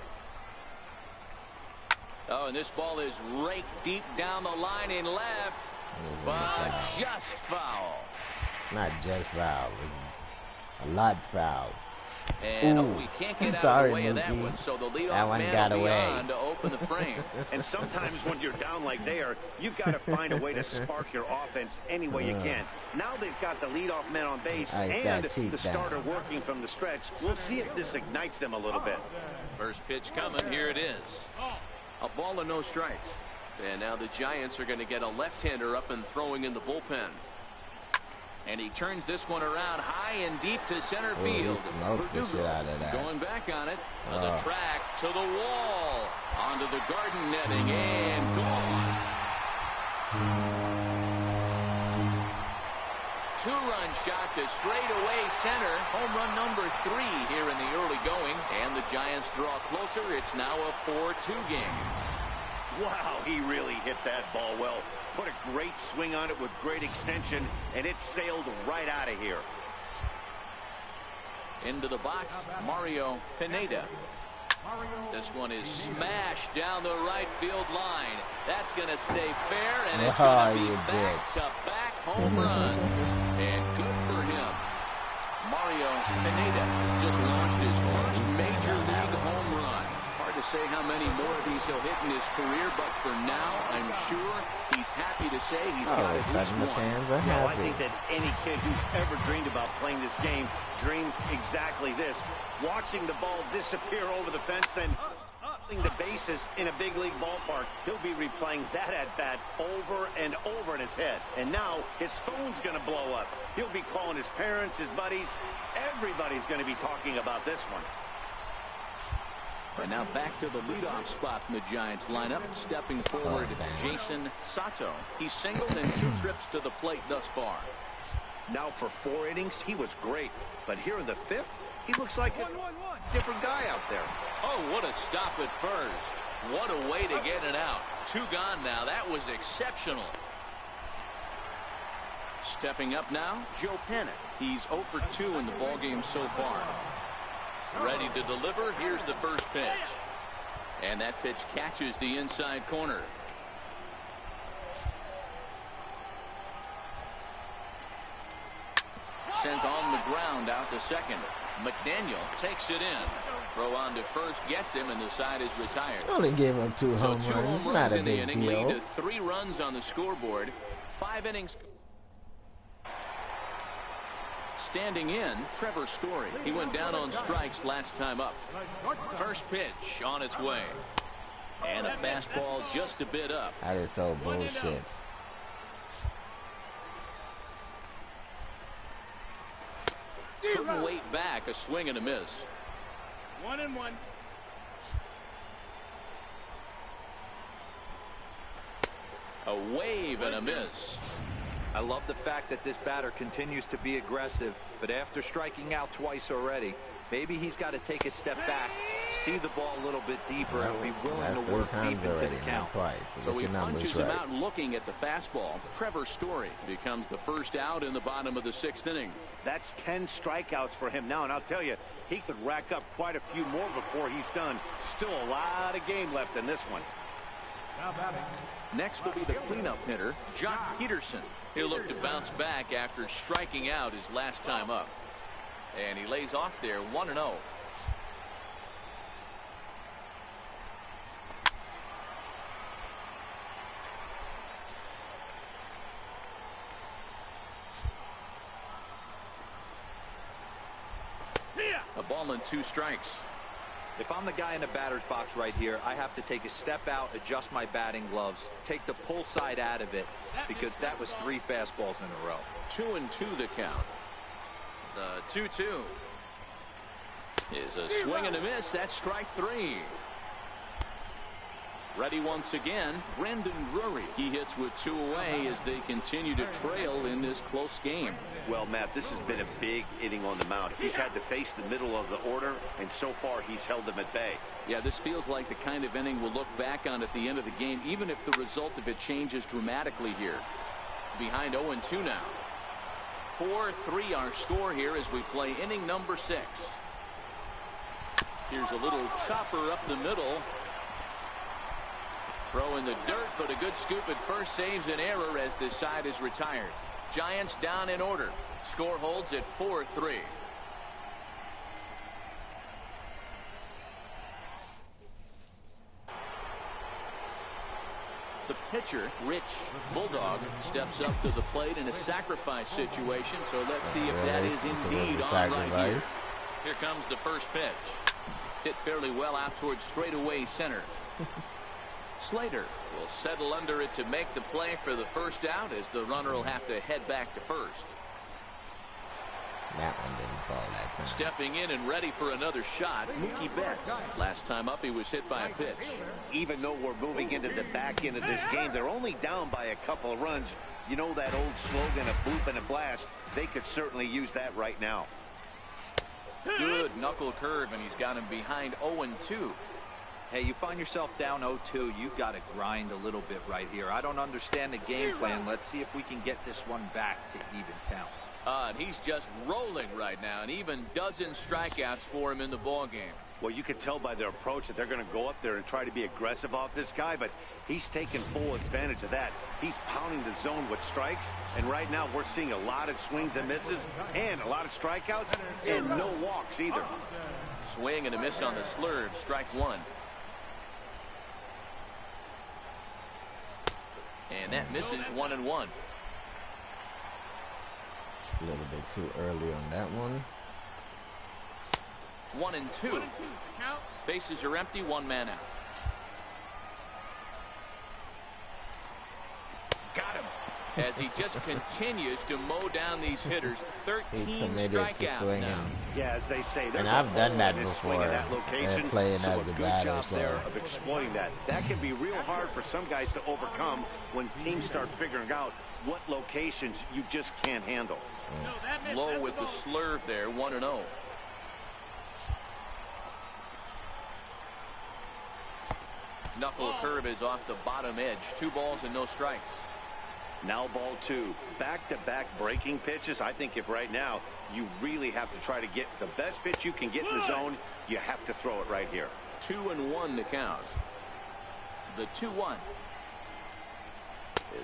Oh, and this ball is raked deep down the line in left, but just foul. Not just foul. It's a lot foul. And we can't get out of the way of that one, so the leadoff man will be on to open the frame. And sometimes when you're down like they are, you've got to find a way to spark your offense any way you can. Now they've got the leadoff man on base and the starter working from the stretch. We'll see if this ignites them a little bit. First pitch coming. Here it is. A ball and no strikes. And now the Giants are going to get a left-hander up and throwing in the bullpen. And he turns this one around high and deep to center field. Going back on it. The track to the wall. Onto the garden netting and gone. 2-run shot to straightaway center. Home run number 3 here in the early going. And the Giants draw closer. It's now a 4-2 game. Wow, he really hit that ball well. Put a great swing on it with great extension, and it sailed right out of here. Into the box, Mario Pineda. This one is smashed down the right field line. That's going to stay fair, and it's going to be back-to-back home runs. And good for him. Mario Pineda just launched his first major league home run. Hard to say how many more of these he'll hit in his career, but for now, I'm sure he's happy to say he's got at least one. I think that any kid who's ever dreamed about playing this game dreams exactly this. Watching the ball disappear over the fence, then the bases in a big league ballpark. He'll be replaying that at-bat over and over in his head. And now his phone's going to blow up. He'll be calling his parents, his buddies. Everybody's going to be talking about this one. And now back to the leadoff spot in the Giants lineup. Stepping forward, Jason Sato. He's singled in 2 trips to the plate thus far. Now for 4 innings, he was great. But here in the 5th, he looks like a different guy out there. Oh, what a stop at first. What a way to get it out. 2 gone now. That was exceptional. Stepping up now, Joe Panic. He's 0 for 2 in the ballgame so far. Ready to deliver. Here's the first pitch. And that pitch catches the inside corner. Sent on the ground out to second. McDaniel takes it in. Throw on to first gets him, and the side is retired. Only gave him 2 home so 2 runs. home Not runs a in the big inning, deal. lead to 3 runs on the scoreboard. 5 innings. Standing in, Trevor Story. He went down on strikes last time up. First pitch on its way. And a fastball just a bit up. That is so bullshit. Couldn't wait back. A swing and a miss. 1-1. A wave and a miss. I love the fact that this batter continues to be aggressive, but after striking out twice already, maybe he's got to take a step back, see the ball a little bit deeper, and be willing to work deep into the count. So he punches him out looking at the fastball. Trevor Story becomes the first out in the bottom of the 6th inning. That's 10 strikeouts for him now, and I'll tell you, he could rack up quite a few more before he's done. Still a lot of game left in this one. Now batting. Next will be the cleanup hitter, Jock Peterson. He'll look to bounce back after striking out his last time up. And he lays off there 1-0. A ball and 2 strikes. If I'm the guy in the batter's box right here, I have to take a step out, adjust my batting gloves, take the pull side out of it, because that was 3 fastballs in a row. 2-2 the count. The 2-2 is a swing and a miss. That's strike 3. Ready once again, Brandon Drury. He hits with 2 away as they continue to trail in this close game. Well, Matt, this has been a big inning on the mound. He's had to face the middle of the order, and so far he's held them at bay. Yeah, this feels like the kind of inning we'll look back on at the end of the game, even if the result of it changes dramatically here. Behind 0-2 now. 4-3 our score here as we play inning number 6. Here's a little chopper up the middle. Throw in the dirt, but a good scoop at first saves an error as this side is retired. Giants down in order. Score holds at 4-3. The pitcher, Rich Bulldog, steps up to the plate in a sacrifice situation. So let's see if that is indeed on right here. Here comes the first pitch. Hit fairly well out towards straightaway center. Slater will settle under it to make the play for the first out as the runner will have to head back to first. That one didn't fall that time. Stepping in and ready for another shot, Mookie Betts. Last time up he was hit by a pitch. Even though we're moving into the back end of this game, they're only down by a couple of runs. You know that old slogan, a boop and a blast. They could certainly use that right now. Good knuckle curve, and he's got him behind 0-2. Hey, you find yourself down 0-2, you've got to grind a little bit right here. I don't understand the game plan. Let's see if we can get this one back to even count. And he's just rolling right now, and even dozen strikeouts for him in the ball game. Well, you can tell by their approach that they're going to go up there and try to be aggressive off this guy, but he's taking full advantage of that. He's pounding the zone with strikes, and right now we're seeing a lot of swings and misses and a lot of strikeouts and no walks either. Swing and a miss on the slurve, strike 1. And that misses 1-1. A little bit too early on that one. 1-2. Count. Bases are empty, one man out. Got him. As he just continues to mow down these hitters. 13 strikeouts now. Yeah, as they say, and I've done that in before, swing in that location. playing So as a a good batter. job So there of exploiting that. That can be real hard for some guys to overcome when teams start figuring out what locations you just can't handle. No, that missed. Low That's with a the ball. slurve there, 1-0. Knuckle curve is off the bottom edge. 2 balls and no strikes. Now ball 2. Back-to-back breaking pitches. I think if right now you really have to try to get the best pitch you can get in the zone, you have to throw it right here. 2-1 to count. The 2-1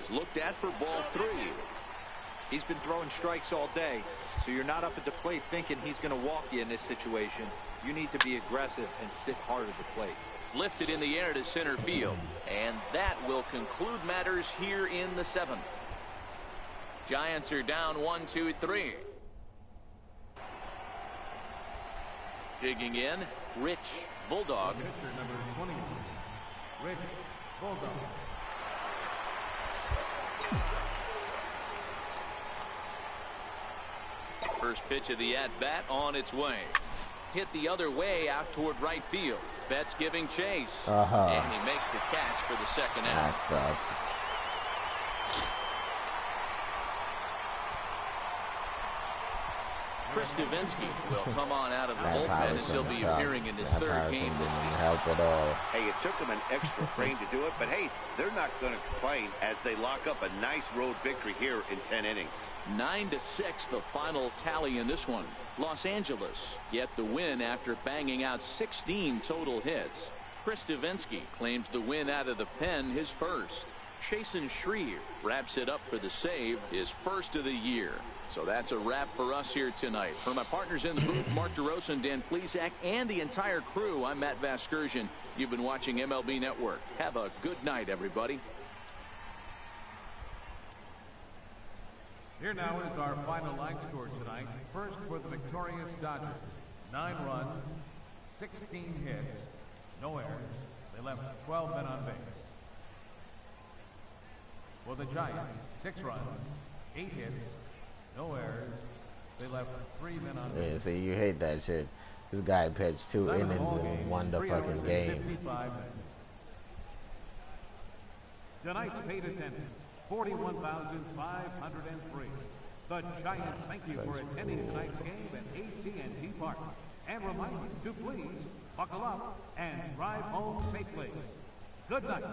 is looked at for ball 3. He's been throwing strikes all day, so you're not up at the plate thinking he's going to walk you in this situation. You need to be aggressive and sit hard at the plate. Lifted in the air to center field, and that will conclude matters here in the 7th. Giants are down 1-2-3. Digging in, Rich Bulldog. Pitcher number 21, Rich Bulldog. First pitch of the at-bat on its way. Hit the other way out toward right field. Betts giving chase. And he makes the catch for the second out. that sucks. Chris Davinsky will come on out of the That bullpen probably as he'll be shouldn't have appearing in his sucked. That 3rd probably game this didn't season. help at all. Hey, it took them an extra frame to do it, but hey, they're not going to complain as they lock up a nice road victory here in 10 innings. 9-6 the final tally in this one. Los Angeles get the win after banging out 16 total hits. Chris Davinsky claims the win out of the pen, his first. Chasen Schrier wraps it up for the save, his first of the year. So that's a wrap for us here tonight. For my partners in the booth, Mark DeRosa and Dan Plesac, and the entire crew, I'm Matt Vasgersian. You've been watching MLB Network. Have a good night, everybody. Here now is our final line score tonight. First for the victorious Dodgers. 9 runs, 16 hits, no errors. They left 12 men on base. For the Giants, 6 runs, 8 hits, no errors. They left 3 men on base. Yeah, see, you hate that shit. This guy pitched 2 innings and won the fucking game. 55 minutes. Tonight's paid attendance, 41,503. The Giants thank you for attending tonight's game at AT&T Park. And remind you to please buckle up and drive home safely. Good night.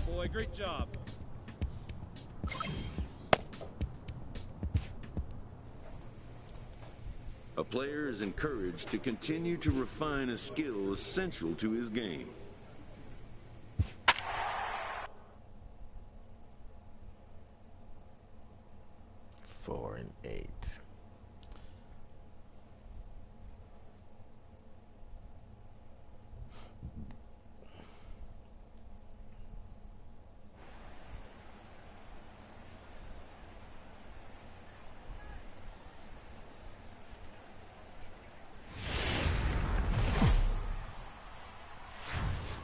Boy, great job. A player is encouraged to continue to refine a skill essential to his game. Four and 8.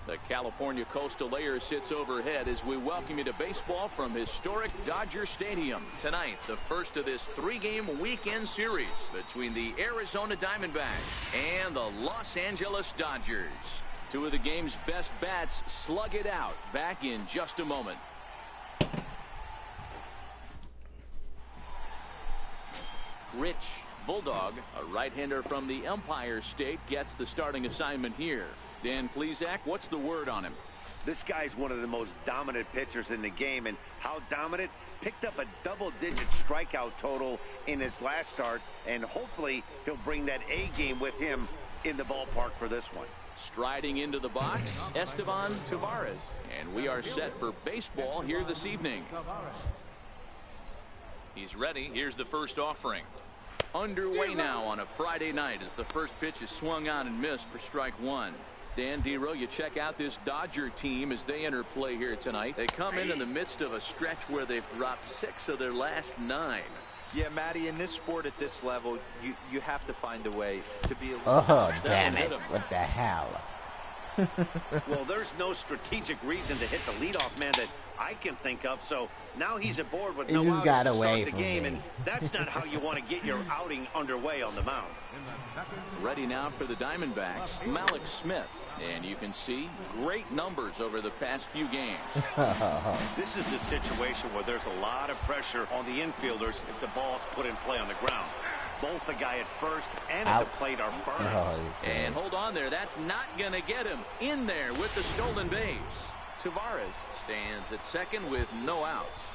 The California Coastal Layer sits overhead as we welcome you to baseball from historic Dodger Stadium. Tonight, the first of this 3-game weekend series between the Arizona Diamondbacks and the Los Angeles Dodgers. Two of the game's best bats slug it out. Back in just a moment. Rich Bulldog, a right-hander from the Empire State, gets the starting assignment here. Dan Plesac, what's the word on him? This guy's one of the most dominant pitchers in the game, and how dominant? Picked up a double-digit strikeout total in his last start, and hopefully he'll bring that A game with him in the ballpark for this one. Striding into the box, Esteban Tavares, and we are set for baseball here this evening. He's ready. Here's the first offering. Underway now on a Friday night as the first pitch is swung on and missed for strike one. Dan Dero, you check out this Dodger team as they enter play here tonight. They come in the midst of a stretch where they've dropped 6 of their last 9. Yeah, Matty, in this sport at this level, you have to find a way to be a little... Oh, damn it. What the hell? Well, there's no strategic reason to hit the leadoff man that I can think of, so now he's aboard with no outs to start the game, and that's not how you want to get your outing underway on the mound. Ready now for the Diamondbacks, Malik Smith, and you can see great numbers over the past few games. This is the situation where there's a lot of pressure on the infielders if the ball's put in play on the ground. Both the guy at first and at the plate are firm. And hold on there. That's not going to get him in there with the stolen base. Tavares stands at second with no outs.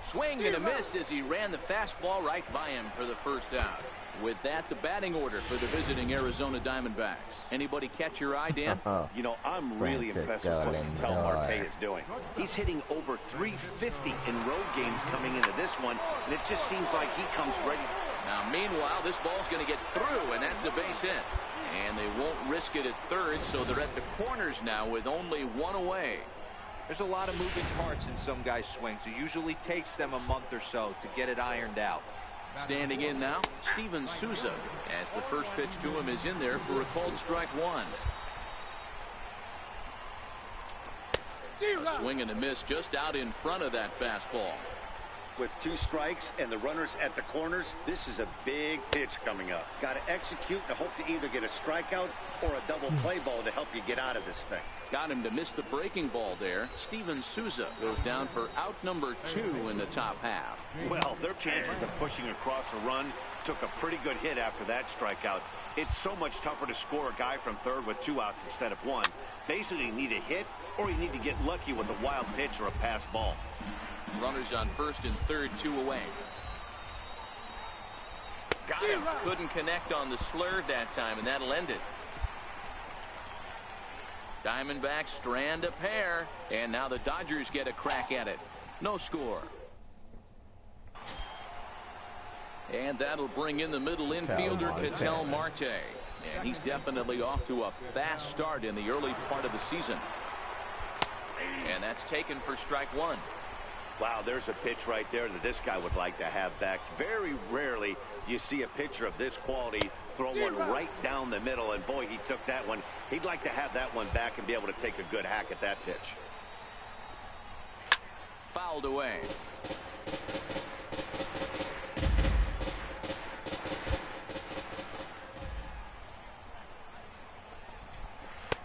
Swing and a miss as he ran the fastball right by him for the first out. With that, the batting order for the visiting Arizona Diamondbacks. Anybody catch your eye, Dan? You know, I'm really impressed with what Ketel Marte is doing. He's hitting over 350 in road games coming into this one, and it just seems like he comes ready. Now, meanwhile, this ball's going to get through, and that's a base hit. And they won't risk it at third, so they're at the corners now with only 1 away. There's a lot of moving parts in some guys' swings. It usually takes them a month or so to get it ironed out. Standing in now, Steven Souza, as the first pitch to him is in there for a called strike one. A swing and a miss just out in front of that fastball. With 2 strikes and the runners at the corners, this is a big pitch coming up. Got to execute and hope to either get a strikeout or a double play ball to help you get out of this thing. Got him to miss the breaking ball there. Steven Souza goes down for out number 2 in the top half. Well, their chances of pushing across a run took a pretty good hit after that strikeout. It's so much tougher to score a guy from third with 2 outs instead of 1. Basically, you need a hit or you need to get lucky with a wild pitch or a pass ball. Runners on first and third, 2 away. Got him. Couldn't connect on the slur that time, and that'll end it. Diamondbacks strand a pair, and now the Dodgers get a crack at it. No score. And that'll bring in the middle infielder, Ketel Marte. And he's definitely off to a fast start in the early part of the season. And that's taken for strike one. Wow, there's a pitch right there that this guy would like to have back. Very rarely you see a pitcher of this quality throw one right down the middle, and boy, he took that one. He'd like to have that one back and be able to take a good hack at that pitch. Fouled away.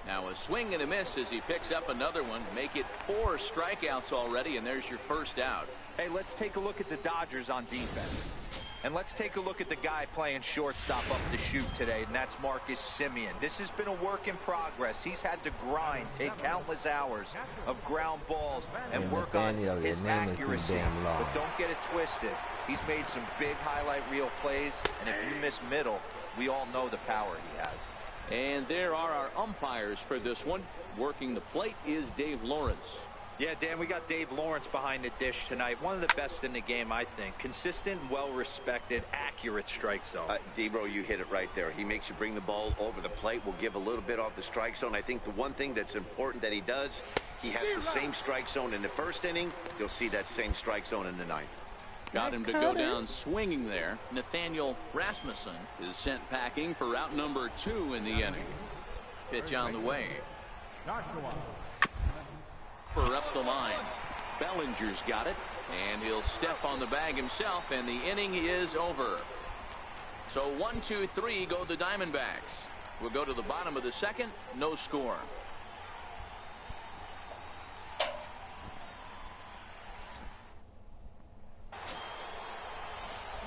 Now a swing and a miss as he picks up another one. Make it 4 strikeouts already, and there's your first out. Hey, let's take a look at the Dodgers on defense. And let's take a look at the guy playing shortstop up the chute today, and that's Marcus Semien. This has been a work in progress. He's had to grind, take countless hours of ground balls, and work on his accuracy. But don't get it twisted. He's made some big highlight reel plays, and if you miss middle, we all know the power he has. And there are our umpires for this one. Working the plate is Dave Lawrence. Yeah, Dan, we got Dave Lawrence behind the dish tonight. One of the best in the game, I think. Consistent, well-respected, accurate strike zone. Debro, you hit it right there. He makes you bring the ball over the plate. Will give a little bit off the strike zone. I think the one thing that's important that he does, he has the same strike zone in the first inning. You'll see that same strike zone in the 9th. Got him to go down swinging there. Nathaniel Rasmussen is sent packing for out number 2 in the inning. Pitch on the way. For up the line. Bellinger's got it, and he'll step on the bag himself, and the inning is over. So 1, 2, 3 go the Diamondbacks. We'll go to the bottom of the second. No score.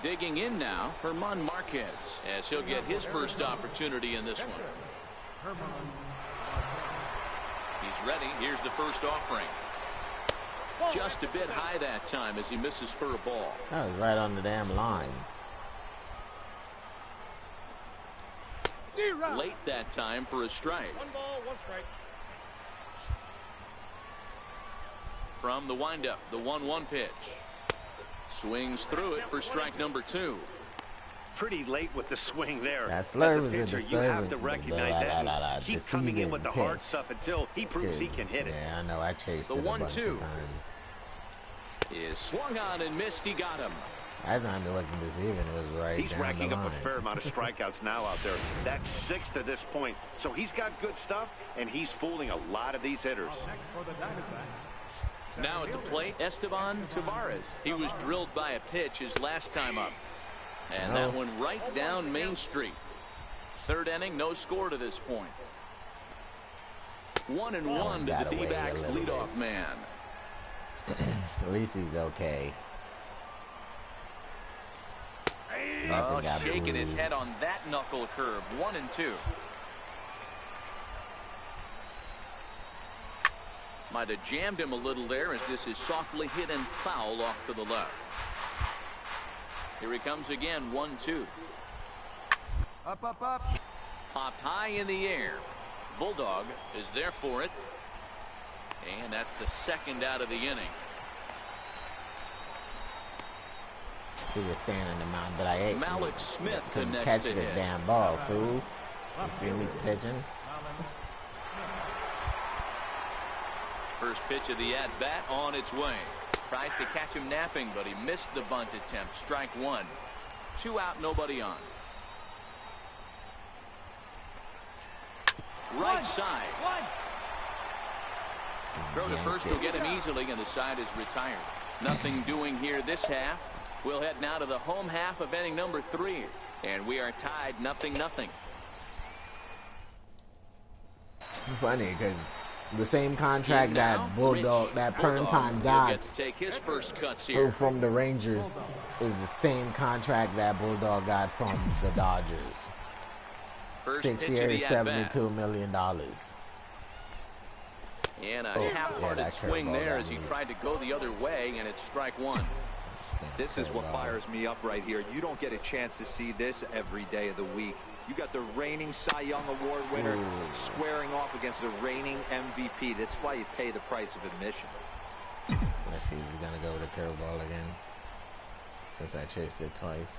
Digging in now, Herman Marquez, as he'll get his first opportunity in this one. He's ready. Here's the first offering. Just a bit high that time as he misses for a ball. That was right on the damn line. Late that time for a strike. 1 ball, 1 strike. From the windup, the 1-1 pitch. Swings through it for strike number 2. Pretty late with the swing there. That As a slurve is a pitcher, you have to disturbing. recognize that and keep coming in with the hard stuff until he proves he can hit it. Yeah, I know. I chased The it a bunch 1-2 of times. is swung on and missed. He got him. That time it wasn't this even. It was right He's down racking the up line. a fair amount of strikeouts now out there. That's 6 to this point. So he's got good stuff, and he's fooling a lot of these hitters. Next for the Diamondbacks. Now at the plate, Esteban Tavares. He was drilled by a pitch his last time up. And that one right down Main Street. Third inning, no score to this point. 1-1 to got the away a D-backs little leadoff bit. man. At least he's okay. Oh, Nothing got shaking his bruised. head on that knuckle curve. 1-2. Might have jammed him a little there as this is softly hit and foul off to the left. Here he comes again. 1-2. Up, up, up. Popped high in the air. Bulldog is there for it. And that's the second out of the inning. She was standing in the mound, but I ate. Malik Smith the Couldn't next catch to the hit. damn ball, fool. You see me pitching? First pitch of the at-bat on its way. Tries to catch him napping, but he missed the bunt attempt. Strike 1. 2 out, nobody on. Right side. Throw to first will get him easily, and the side is retired. Nothing doing here this half. We'll head now to the home half of inning number 3. And we are tied 0-0. Funny, because the same contract In now, that Bulldog, Rich that Bulldog Perntime will got get to take his first cuts who here. from the Rangers is the same contract that Bulldog got from the Dodgers. First 6 pitch of the years, at-bat. $72 million. And a Oh, half-hearted yeah, that swing curveball there got as he me. tried to go the other way, and it's strike 1. This is what fires me up right here. You don't get a chance to see this every day of the week. You got the reigning Cy Young Award winner squaring off against the reigning MVP. That's why you pay the price of admission. Let's see, he's gonna go with a curveball again. Since I chased it twice.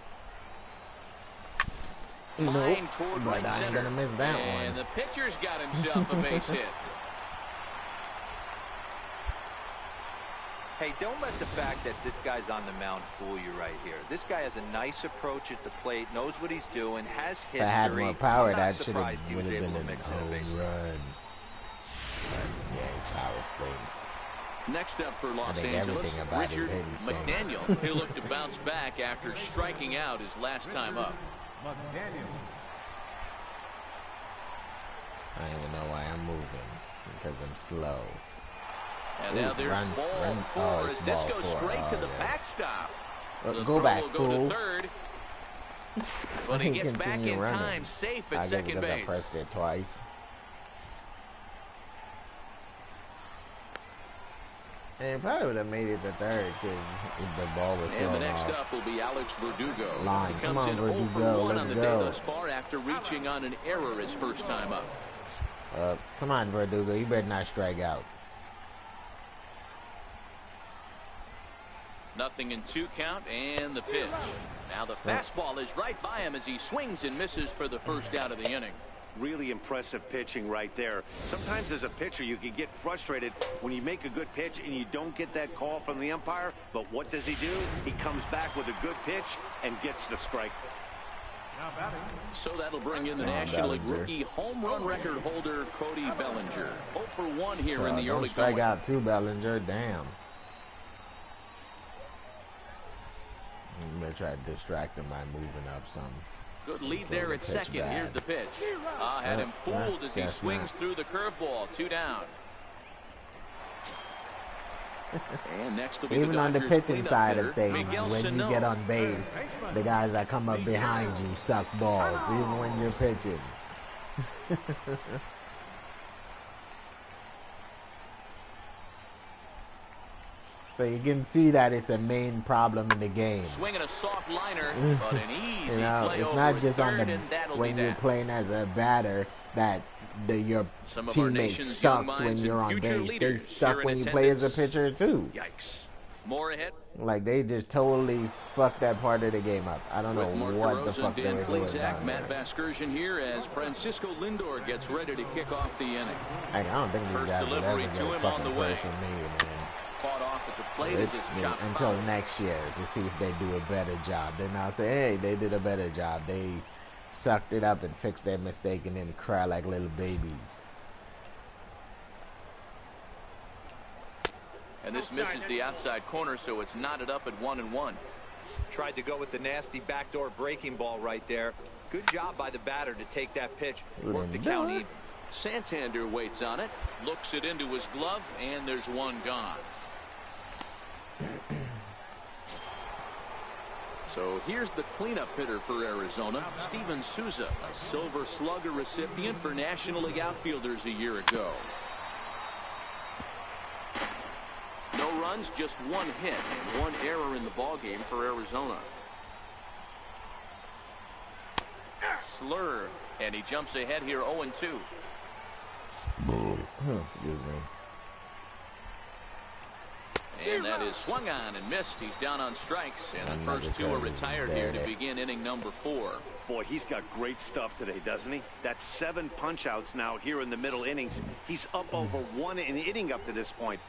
Nope, Line toward but right I ain't center. gonna miss that And one. the pitcher's got himself a base hit. Hey, don't let the fact that this guy's on the mound fool you right here. This guy has a nice approach at the plate, knows what he's doing, has history. If I had more power, I'm not that should surprised have he would was have able been to a mix in a home base. run. But yeah, his power stinks. Next up for Los think Angeles, everything about his Richard hitting stinks. McDaniel. He'll look to bounce back after striking out his last time up. McDaniel. I don't even know why I'm moving because I'm slow. And now there's run, ball run. 4 Oh, as it's this ball goes 4. straight to Oh, the yeah. backstop. The Go throw back, will go fool. to third. But he gets back continue in running. time, safe I at guess second because I base. pressed it twice. And it probably would have made it to third because the ball was And the thrown next off. up will be Alex Verdugo. Line. He Come comes on, in 0 for Verdugo. 1 on Let's the go. day thus far after reaching on an error his first time up. Come on, Verdugo. You better not strike out. 0-2 count and the pitch. Now the fastball is right by him as he swings and misses for the first out of the inning. Really impressive pitching right there. Sometimes as a pitcher you can get frustrated when you make a good pitch and you don't get that call from the umpire, but what does he do? He comes back with a good pitch and gets the strike. Now batting. So that'll bring in the National League Bellinger. rookie home run record holder Cody Bellinger. 0 for 1 here in the Don't early strike going. out too, Bellinger. Damn. I'm gonna try to distract him by moving up some. Good lead there at second. bad. Here's the pitch. Had him fooled as he swings through the curveball. 2 down. And next will be Even the on the Dodgers pitching cleanup side hitter, of things, Miguel when Sano. you get on base, the guys that come up behind you suck balls, even when you're pitching. So you can see that it's a main problem in the game. Swinging a soft liner, but an easy play it's over not at just on third, the and that'll when be you're that. playing as a batter that your Some of our teammate nation's young sucks when minds you're and on future base. They leaders suck here in when you play as a attendance. pitcher too. Yikes. More ahead. Like they just totally fucked that part of the game up. I don't know With Mark what the DeRosa fuck and they Dan were doing Plesac, down Matt there. Vasgersian here as Francisco Lindor gets ready to kick off the inning. I don't think these First guys would ever delivery get to a him on fucking the way. place from me, man. Caught off at the plate as it's chopped Until foul. next year to see if they do a better job. Then I'll say, hey, they did a better job. They sucked it up and fixed their mistake and then cry like little babies. And this misses the outside corner, so it's knotted up at 1-1. Tried to go with the nasty backdoor breaking ball right there. Good job by the batter to take that pitch. Work the count even. Santander waits on it, looks it into his glove, and there's one gone. So here's the cleanup hitter for Arizona, Steven Souza, a Silver Slugger recipient for National League outfielders a year ago. No runs, just 1 hit and 1 error in the ballgame for Arizona. Slur, and he jumps ahead here 0-2. Excuse me. And that is swung on and missed. He's down on strikes, and the first 2 are retired here to begin inning number 4. Boy, he's got great stuff today, doesn't he? That's 7 punch-outs now here in the middle innings. He's up over 1 an inning up to this point.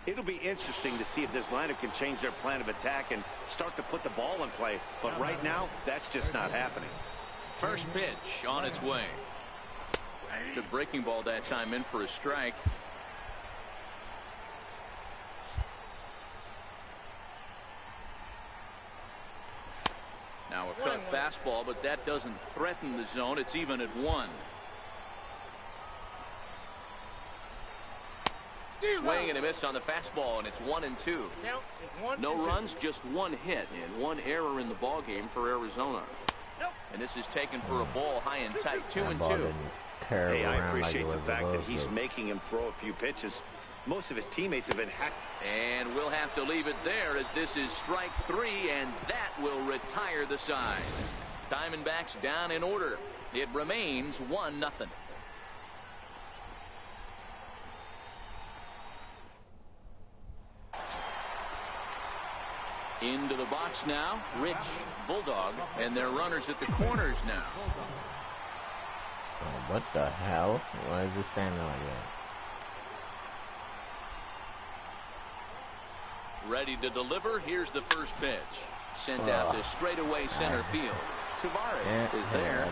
It'll be interesting to see if this lineup can change their plan of attack and start to put the ball in play. But right now, that's just not happening. First pitch on its way. Good breaking ball that time, in for a strike. Now a cut fastball, but that doesn't threaten the zone. It's even at 1. Swing and a miss on the fastball, and it's 1-2. No runs, just 1 hit and 1 error in the ball game for Arizona. And this is taken for a ball high and tight, 2-2. Hey, I appreciate the fact that he's making him throw a few pitches. Most of his teammates have been hacked. And we'll have to leave it there as this is strike 3, and that will retire the side. Diamondbacks down in order. It remains 1-0. Into the box now, Rich, Bulldog, and their runners at the corners now. Oh, what the hell? Why is he standing like that? Ready to deliver. Here's the first pitch. Sent out to straightaway center field. Tavares is there.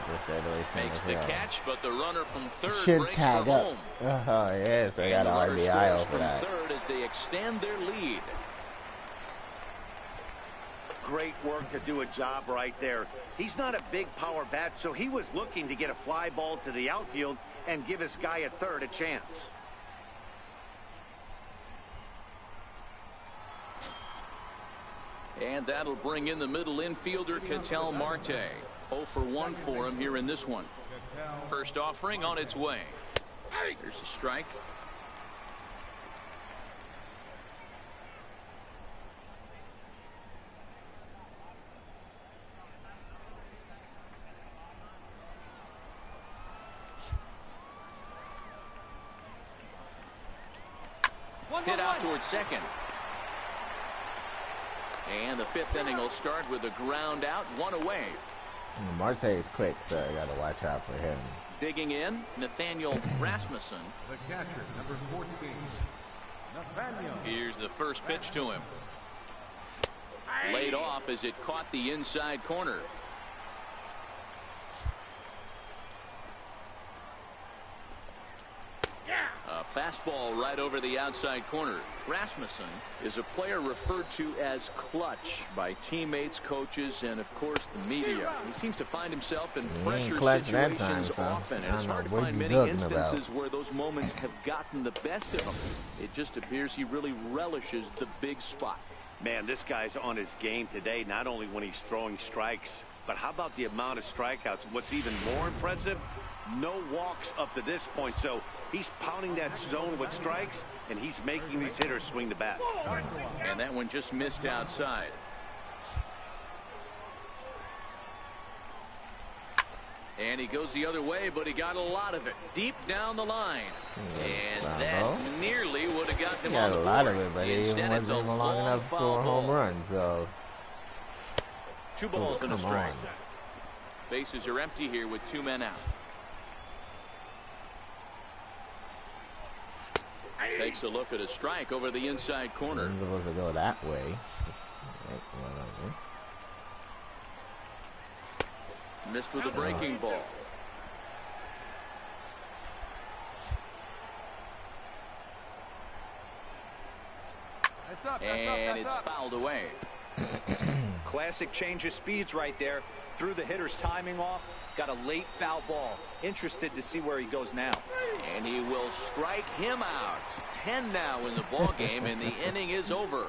Makes the catch, but the runner from third Should breaks tag for up. home. Oh, yes, I got And the an runner RBI scores over from that. third as they extend their lead. Great work to do a job right there. He's not a big power bat, so he was looking to get a fly ball to the outfield and give his guy at third a chance. And that'll bring in the middle infielder, Ketel Marte. 0 for 1 for him here in this one. First offering on its way. Here's a strike. Hit out towards second. And the 5th inning will start with a ground out, 1 away. Marte is quick, so I gotta watch out for him. Digging in, Nathaniel Rasmussen. The catcher, number 14, Nathaniel. Here's the first pitch to him. Laid off as it caught the inside corner. A Fastball right over the outside corner. Rasmussen is a player referred to as clutch by teammates, coaches, and of course the media. He seems to find himself in pressure situations often, and it's hard to find many instances where those moments have gotten the best of him. It just appears he really relishes the big spot. Man, this guy's on his game today, not only when he's throwing strikes, but how about the amount of strikeouts? What's even more impressive, no walks up to this point. So he's pounding that zone with strikes, and he's making these hitters swing the bat. And that one just missed outside. And he goes the other way, but he got a lot of it deep down the line. And that nearly would have got him on the board. Got a lot of it, but he even wasn't even long enough for a home run. So 2 balls and a strike. Bases are empty here with 2 men out. Takes a look at a strike over the inside corner. He's supposed to go that way. Missed with a breaking ball. And it's fouled away. Classic change of speeds right there. Threw the hitter's timing off. Got a late foul ball. Interested to see where he goes now. And he will strike him out. 10 now in the ball game, and the inning is over.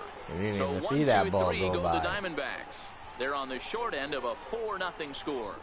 So 1, 2, 3 go the Diamondbacks. They're on the short end of a 4-0 score.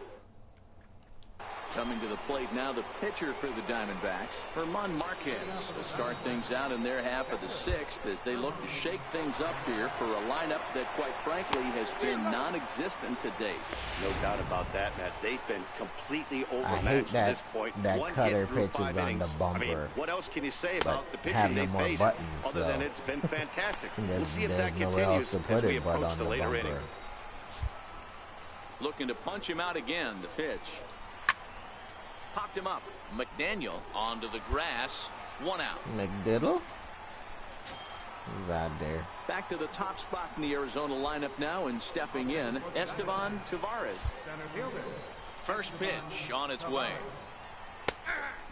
Coming to the plate now, the pitcher for the Diamondbacks, German Marquez, to start things out in their half of the 6th as they look to shake things up here for a lineup that, quite frankly, has been non-existent to date. No doubt about that, Matt. They've been completely overmatched at this point. That One cutter hit through pitch 5 is on innings. the bumper. I mean, what else can you say about the pitching they face other than it's been fantastic? We'll see if that continues as we approach the later inning. Looking to punch him out again. The pitch. Popped him up. McDaniel onto the grass. 1 out. McDiddle? He's out there. Back to the top spot in the Arizona lineup now, and stepping in, Esteban Tavares. First pitch on its way.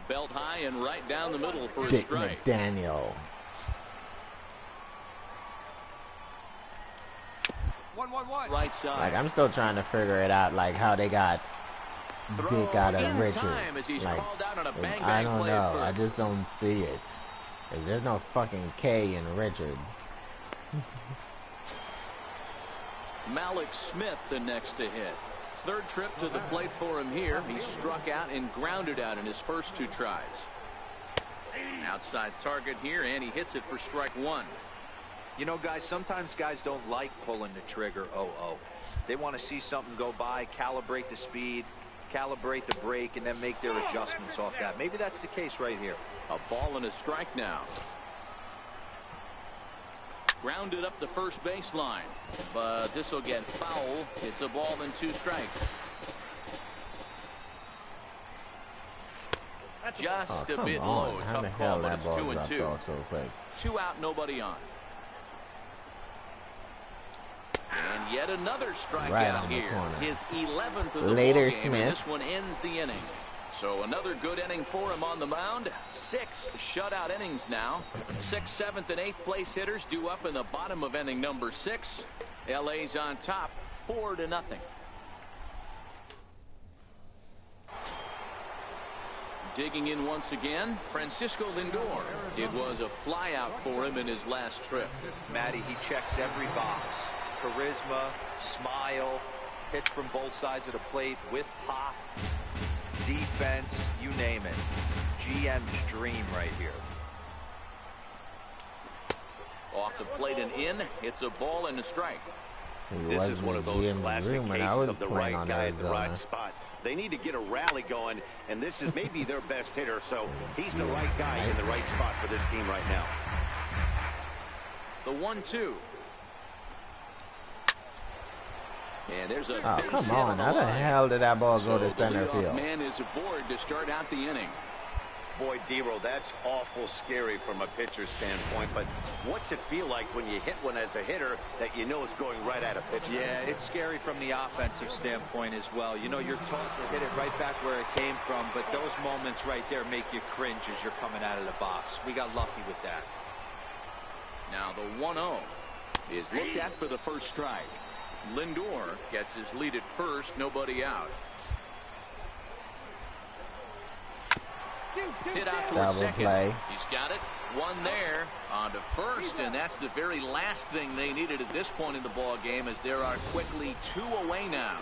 Belt high and right down the middle for a strike. McDaniel. 1-1-1. Right side. Like, I'm still trying to figure it out, like how they got Dick out of Richard. Like, I don't know. I just don't see it. There's no fucking K in Richard. Malik Smith the next to hit. Third trip to the plate for him here. He struck out and grounded out in his first 2 tries. Outside target here, and he hits it for strike 1. You know, guys, sometimes guys don't like pulling the trigger 0-0. They want to see something go by, calibrate the speed, calibrate the brake, and then make their adjustments off that. Maybe that's the case right here. A ball and a strike now. Grounded up the first baseline, but this will get foul. It's a ball and 2 strikes. Just a bit low. Tough call, but it's 2-2. 2 out, nobody on. And yet another strikeout here. His 11th of the Later, ball game, and this one ends the inning. So another good inning for him on the mound. 6 shutout innings now. 6th, 7th, and 8th place hitters due up in the bottom of inning number 6. LA's on top, 4-0. Digging in once again, Francisco Lindor. It was a flyout for him in his last trip. Matty, he checks every box. Charisma, smile, hits from both sides of the plate with pop, defense, you name it. GM's dream right here. Off the plate and in. It's a ball and a strike. This is one of those classic cases of the right guy at the right spot. They need to get a rally going, and this is maybe their best hitter, so he's the right guy in the right spot for this team right now. The 1-2. And there's a oh, come on. How the hell did that ball go to center field? Man is aboard to start out the inning. Boy, Dero, that's awful scary from a pitcher's standpoint, but what's it feel like when you hit one as a hitter that you know is going right at a pitcher? Yeah, it's scary from the offensive standpoint as well. You know, you're taught to hit it right back where it came from, but those moments right there make you cringe as you're coming out of the box. We got lucky with that. Now the 1-0 is looked at for the first strike. Lindor gets his lead at first, nobody out. Hit out towards second. Play. He's got it. One there on to first, and that's the very last thing they needed at this point in the ball game, as there are quickly 2 away now.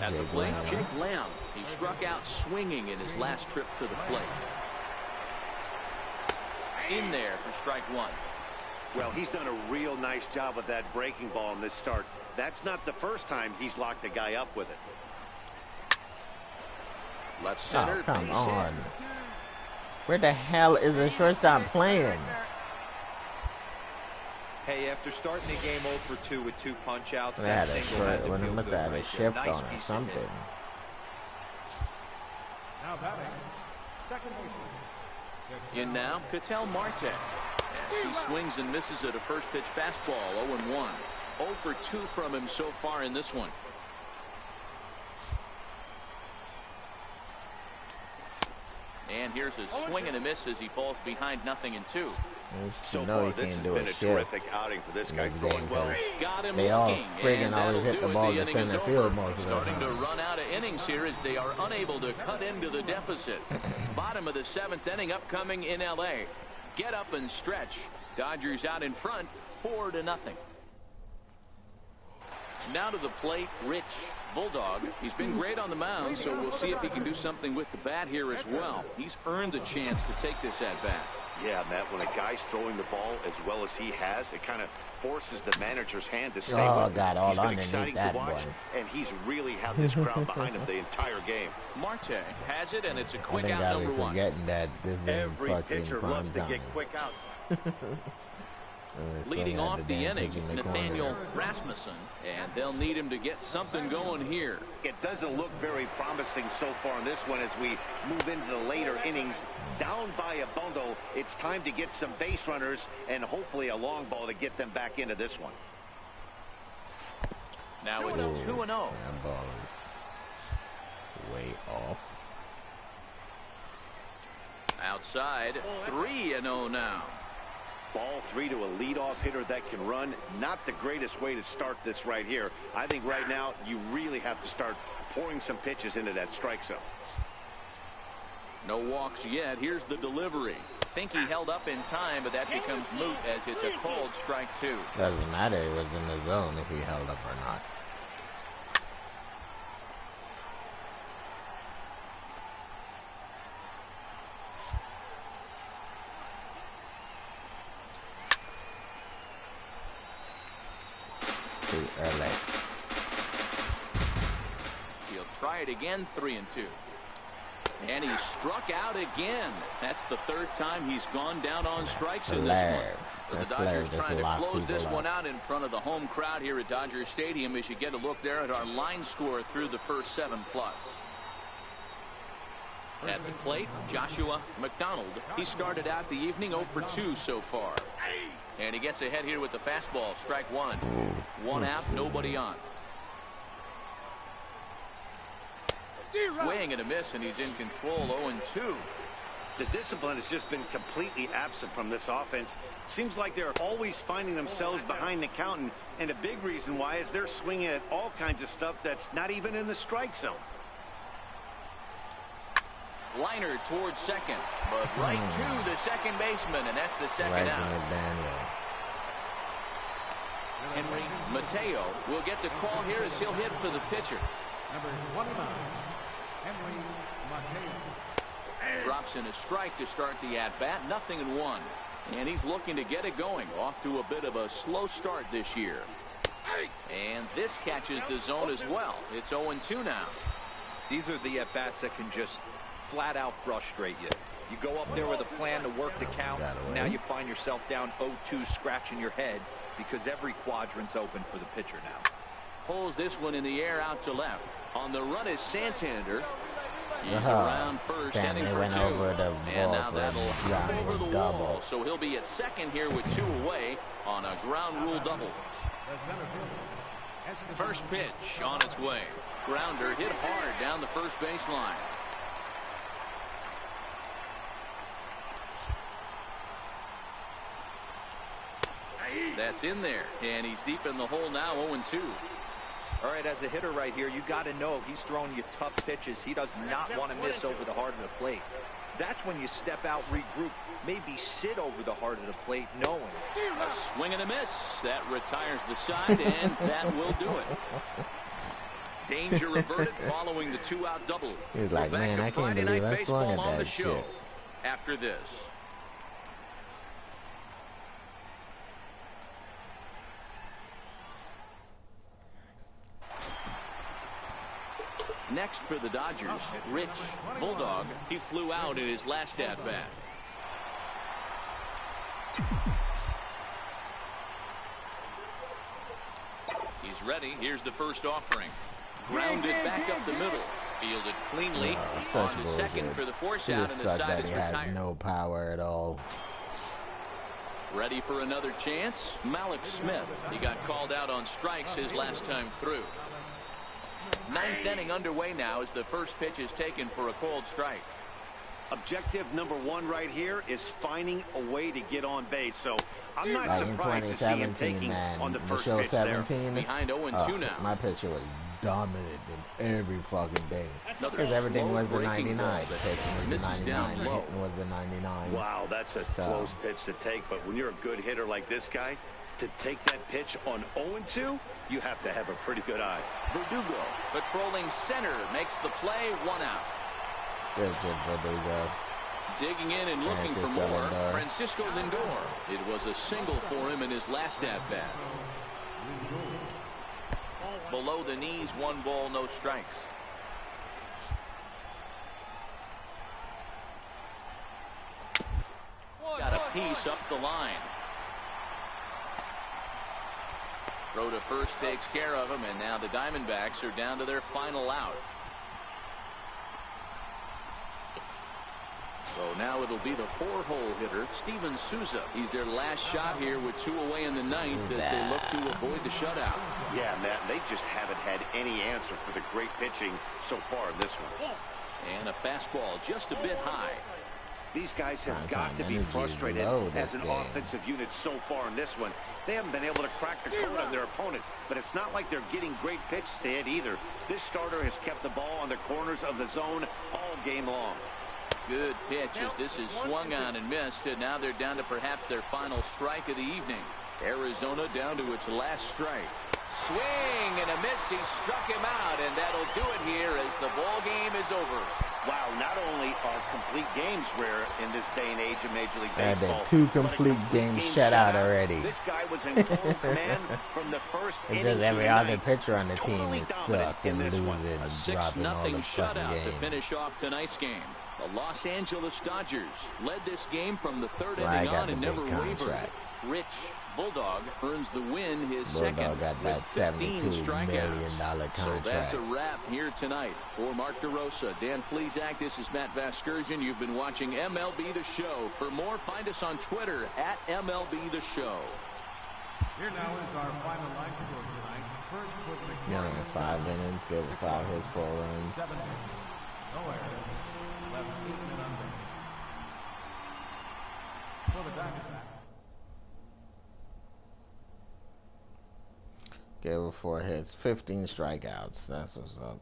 At the plate, Jake Lamb. He struck out swinging in his last trip to the plate. In there for strike 1. Well, he's done a real nice job with that breaking ball in this start. That's not the first time he's locked a guy up with it. Left center. Oh, come on. Where the hell is the shortstop playing? Hey, after starting the game 0 for 2 with 2 punch-outs, They that had a single had to short, feel must good have had a right there. shift Nice on or piece of something. hit. Now batting, second baseman. In now, Ketel Marte. As he swings and misses at a first pitch fastball, 0-1. 0 for 2 from him so far in this one. And here's a swing and a miss as he falls behind 0-2. So far, this has been a terrific outing for this guy. Going well. Got him They all looking, friggin' always hit the ball to center field most of the Starting time. to run out of innings here as they are unable to cut into the deficit. Bottom of the 7th inning upcoming in L.A. Get up and stretch. Dodgers out in front, 4-0. Now to the plate, Rich. Bulldog. He's been great on the mound, so we'll see if he can do something with the bat here as well. He's earned the chance to take this at bat. Yeah, Matt, when a guy's throwing the ball as well as he has, it kind of forces the manager's hand to stay with him. God, all he's been underneath exciting that to watch, one. and he's really had this crowd behind him the entire game. Marte has it, and it's a I quick think out, I'll number be 1. forgetting that this is Every fucking pitcher prime loves to time. get quick outs. Leading off the inning, in the Nathaniel corner. Rasmussen, and they'll need him to get something going here. It doesn't look very promising so far in this one as we move into the later innings. Down by a bundle, it's time to get some base runners and hopefully a long ball to get them back into this one. Now it's 2-0. That ball is way off. Outside, 3-0 now. Ball 3 to a leadoff hitter that can run. Not the greatest way to start this right here. I think right now you really have to start pouring some pitches into that strike zone. No walks yet. Here's the delivery. Think he held up in time, but that becomes moot as it's a called strike 2. Doesn't matter if it was in the zone if he held up or not. Too early. He'll try it again, 3-2. And he struck out again. That's the 3rd time he's gone down on strikes in this one. But the Dodgers trying to close this one out in front of the home crowd here at Dodger Stadium as you get a look there at our line score through the first 7+. At the plate, Joshua McDonald. He started out the evening 0 for 2 so far. And he gets ahead here with the fastball, strike 1. 1 out, nobody on. Swing and a miss, and he's in control, 0-2. The discipline has just been completely absent from this offense. Seems like they're always finding themselves behind the count, and a big reason why is they're swinging at all kinds of stuff that's not even in the strike zone. Liner towards second, but right to the second baseman, and that's the second out. Henry Mateo will get the call here as he'll hit for the pitcher. Number 29, Henry Mateo. Drops in a strike to start the at-bat, 0-1. And he's looking to get it going. Off to a bit of a slow start this year. And this catches the zone as well. It's 0-2 now. These are the at-bats that can just flat out frustrate you. You go up there with a plan to work the count. Now you find yourself down 0-2, scratching your head because every quadrant's open for the pitcher now. Pulls this one in the air out to left. On the run is Santander. He's around first, damn, heading they for went 2. over the And ball now for that'll a hop ground over rule the double. wall. So he'll be at second here with 2 away on a ground rule double. First pitch on its way. Grounder hit hard down the first baseline. That's in there, and he's deep in the hole now, 0-2. All right, as a hitter right here, you got to know he's throwing you tough pitches. He does not want to miss over the heart of the plate. That's when you step out, regroup, maybe sit over the heart of the plate, knowing. A swing and a miss. That retires the side, and that will do it. Danger averted following the 2-out double. He's like, man, I can't believe I swung at that shit. After this. Next for the Dodgers, Rich Bulldog. He flew out in his last at-bat. He's ready. Here's the first offering. Grounded back up the middle. Fielded cleanly. On to second for the force out, and the side is retired. Has no power at all. Ready for another chance. Malik Smith. He got called out on strikes his last time through. Ninth inning underway now as the first pitch is taken for a called strike. Objective number 1 right here is finding a way to get on base. So I'm not like surprised to see him taking on the first pitch 17, there. Behind 0-2 now. My pitcher was dominant in every fucking day. Because everything was the 99. The pitching was the misses 99. down The low. hitting was the 99. Wow, that's a close pitch to take. But when you're a good hitter like this guy, to take that pitch on 0-2, you have to have a pretty good eye. Verdugo patrolling center makes the play, 1 out. There's Verdugo. Digging in and looking for more. Francisco Lindor. It was a single for him in his last at-bat. Below the knees, 1 ball, no strikes. Got a piece up the line. Throw to first takes care of him, and now the Diamondbacks are down to their final out. So now it'll be the 4-hole hitter, Steven Souza. He's their last shot here with 2 away in the 9th as they look to avoid the shutout. Yeah, Matt, they just haven't had any answer for the great pitching so far in this one. And a fastball just a bit high. These guys have got to be frustrated as an offensive unit so far in this one. They haven't been able to crack the code on their opponent, but it's not like they're getting great pitches to hit either. This starter has kept the ball on the corners of the zone all game long. Good pitch as this is swung on and missed, and now they're down to perhaps their final strike of the evening. Arizona down to its last strike. Swing and a miss. He struck him out, and that'll do it here as the ball game is over. Wow, not only are complete games rare in this day and age of Major League There Baseball, have been 2 complete games shut out already. This guy was in total command from the first It's inning just every to the other ninth. pitcher on the team Totally it dominant sucks in and this losing one. and A dropping all 6-0 the fucking shutout to games. finish off tonight's game. The Los Angeles Dodgers led this game from the 3rd Sly inning got on the and big never wavered. contract. Rich Bulldog earns the win, his Bulldog second got with that 15 $72 strikeouts. million So contract. that's a wrap here tonight. For Mark DeRosa, Dan Plesac, this is Matt Vasgersian. You've been watching MLB The Show. For more, find us on Twitter at MLB The Show. Here now is our final line score tonight. First was McCarthy. Yeah, in 5 innings, gave it 5 hits, 4 runs. 7 hits. No errors. Left 8 and under. For the Diamondbacks. Gave it 4 hits, 15 strikeouts. That's what's up.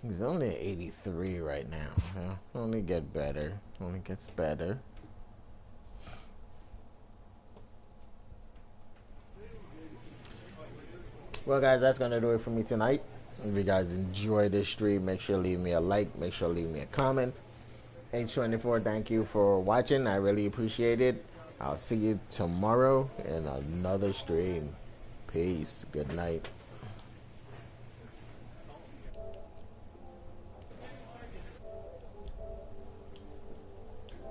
He's only at 83 right now. He'll only get better. Only gets better. Well, guys, that's going to do it for me tonight. If you guys enjoyed this stream, make sure to leave me a like. Make sure to leave me a comment. H24, thank you for watching. I really appreciate it. I'll see you tomorrow in another stream. Peace. Good night.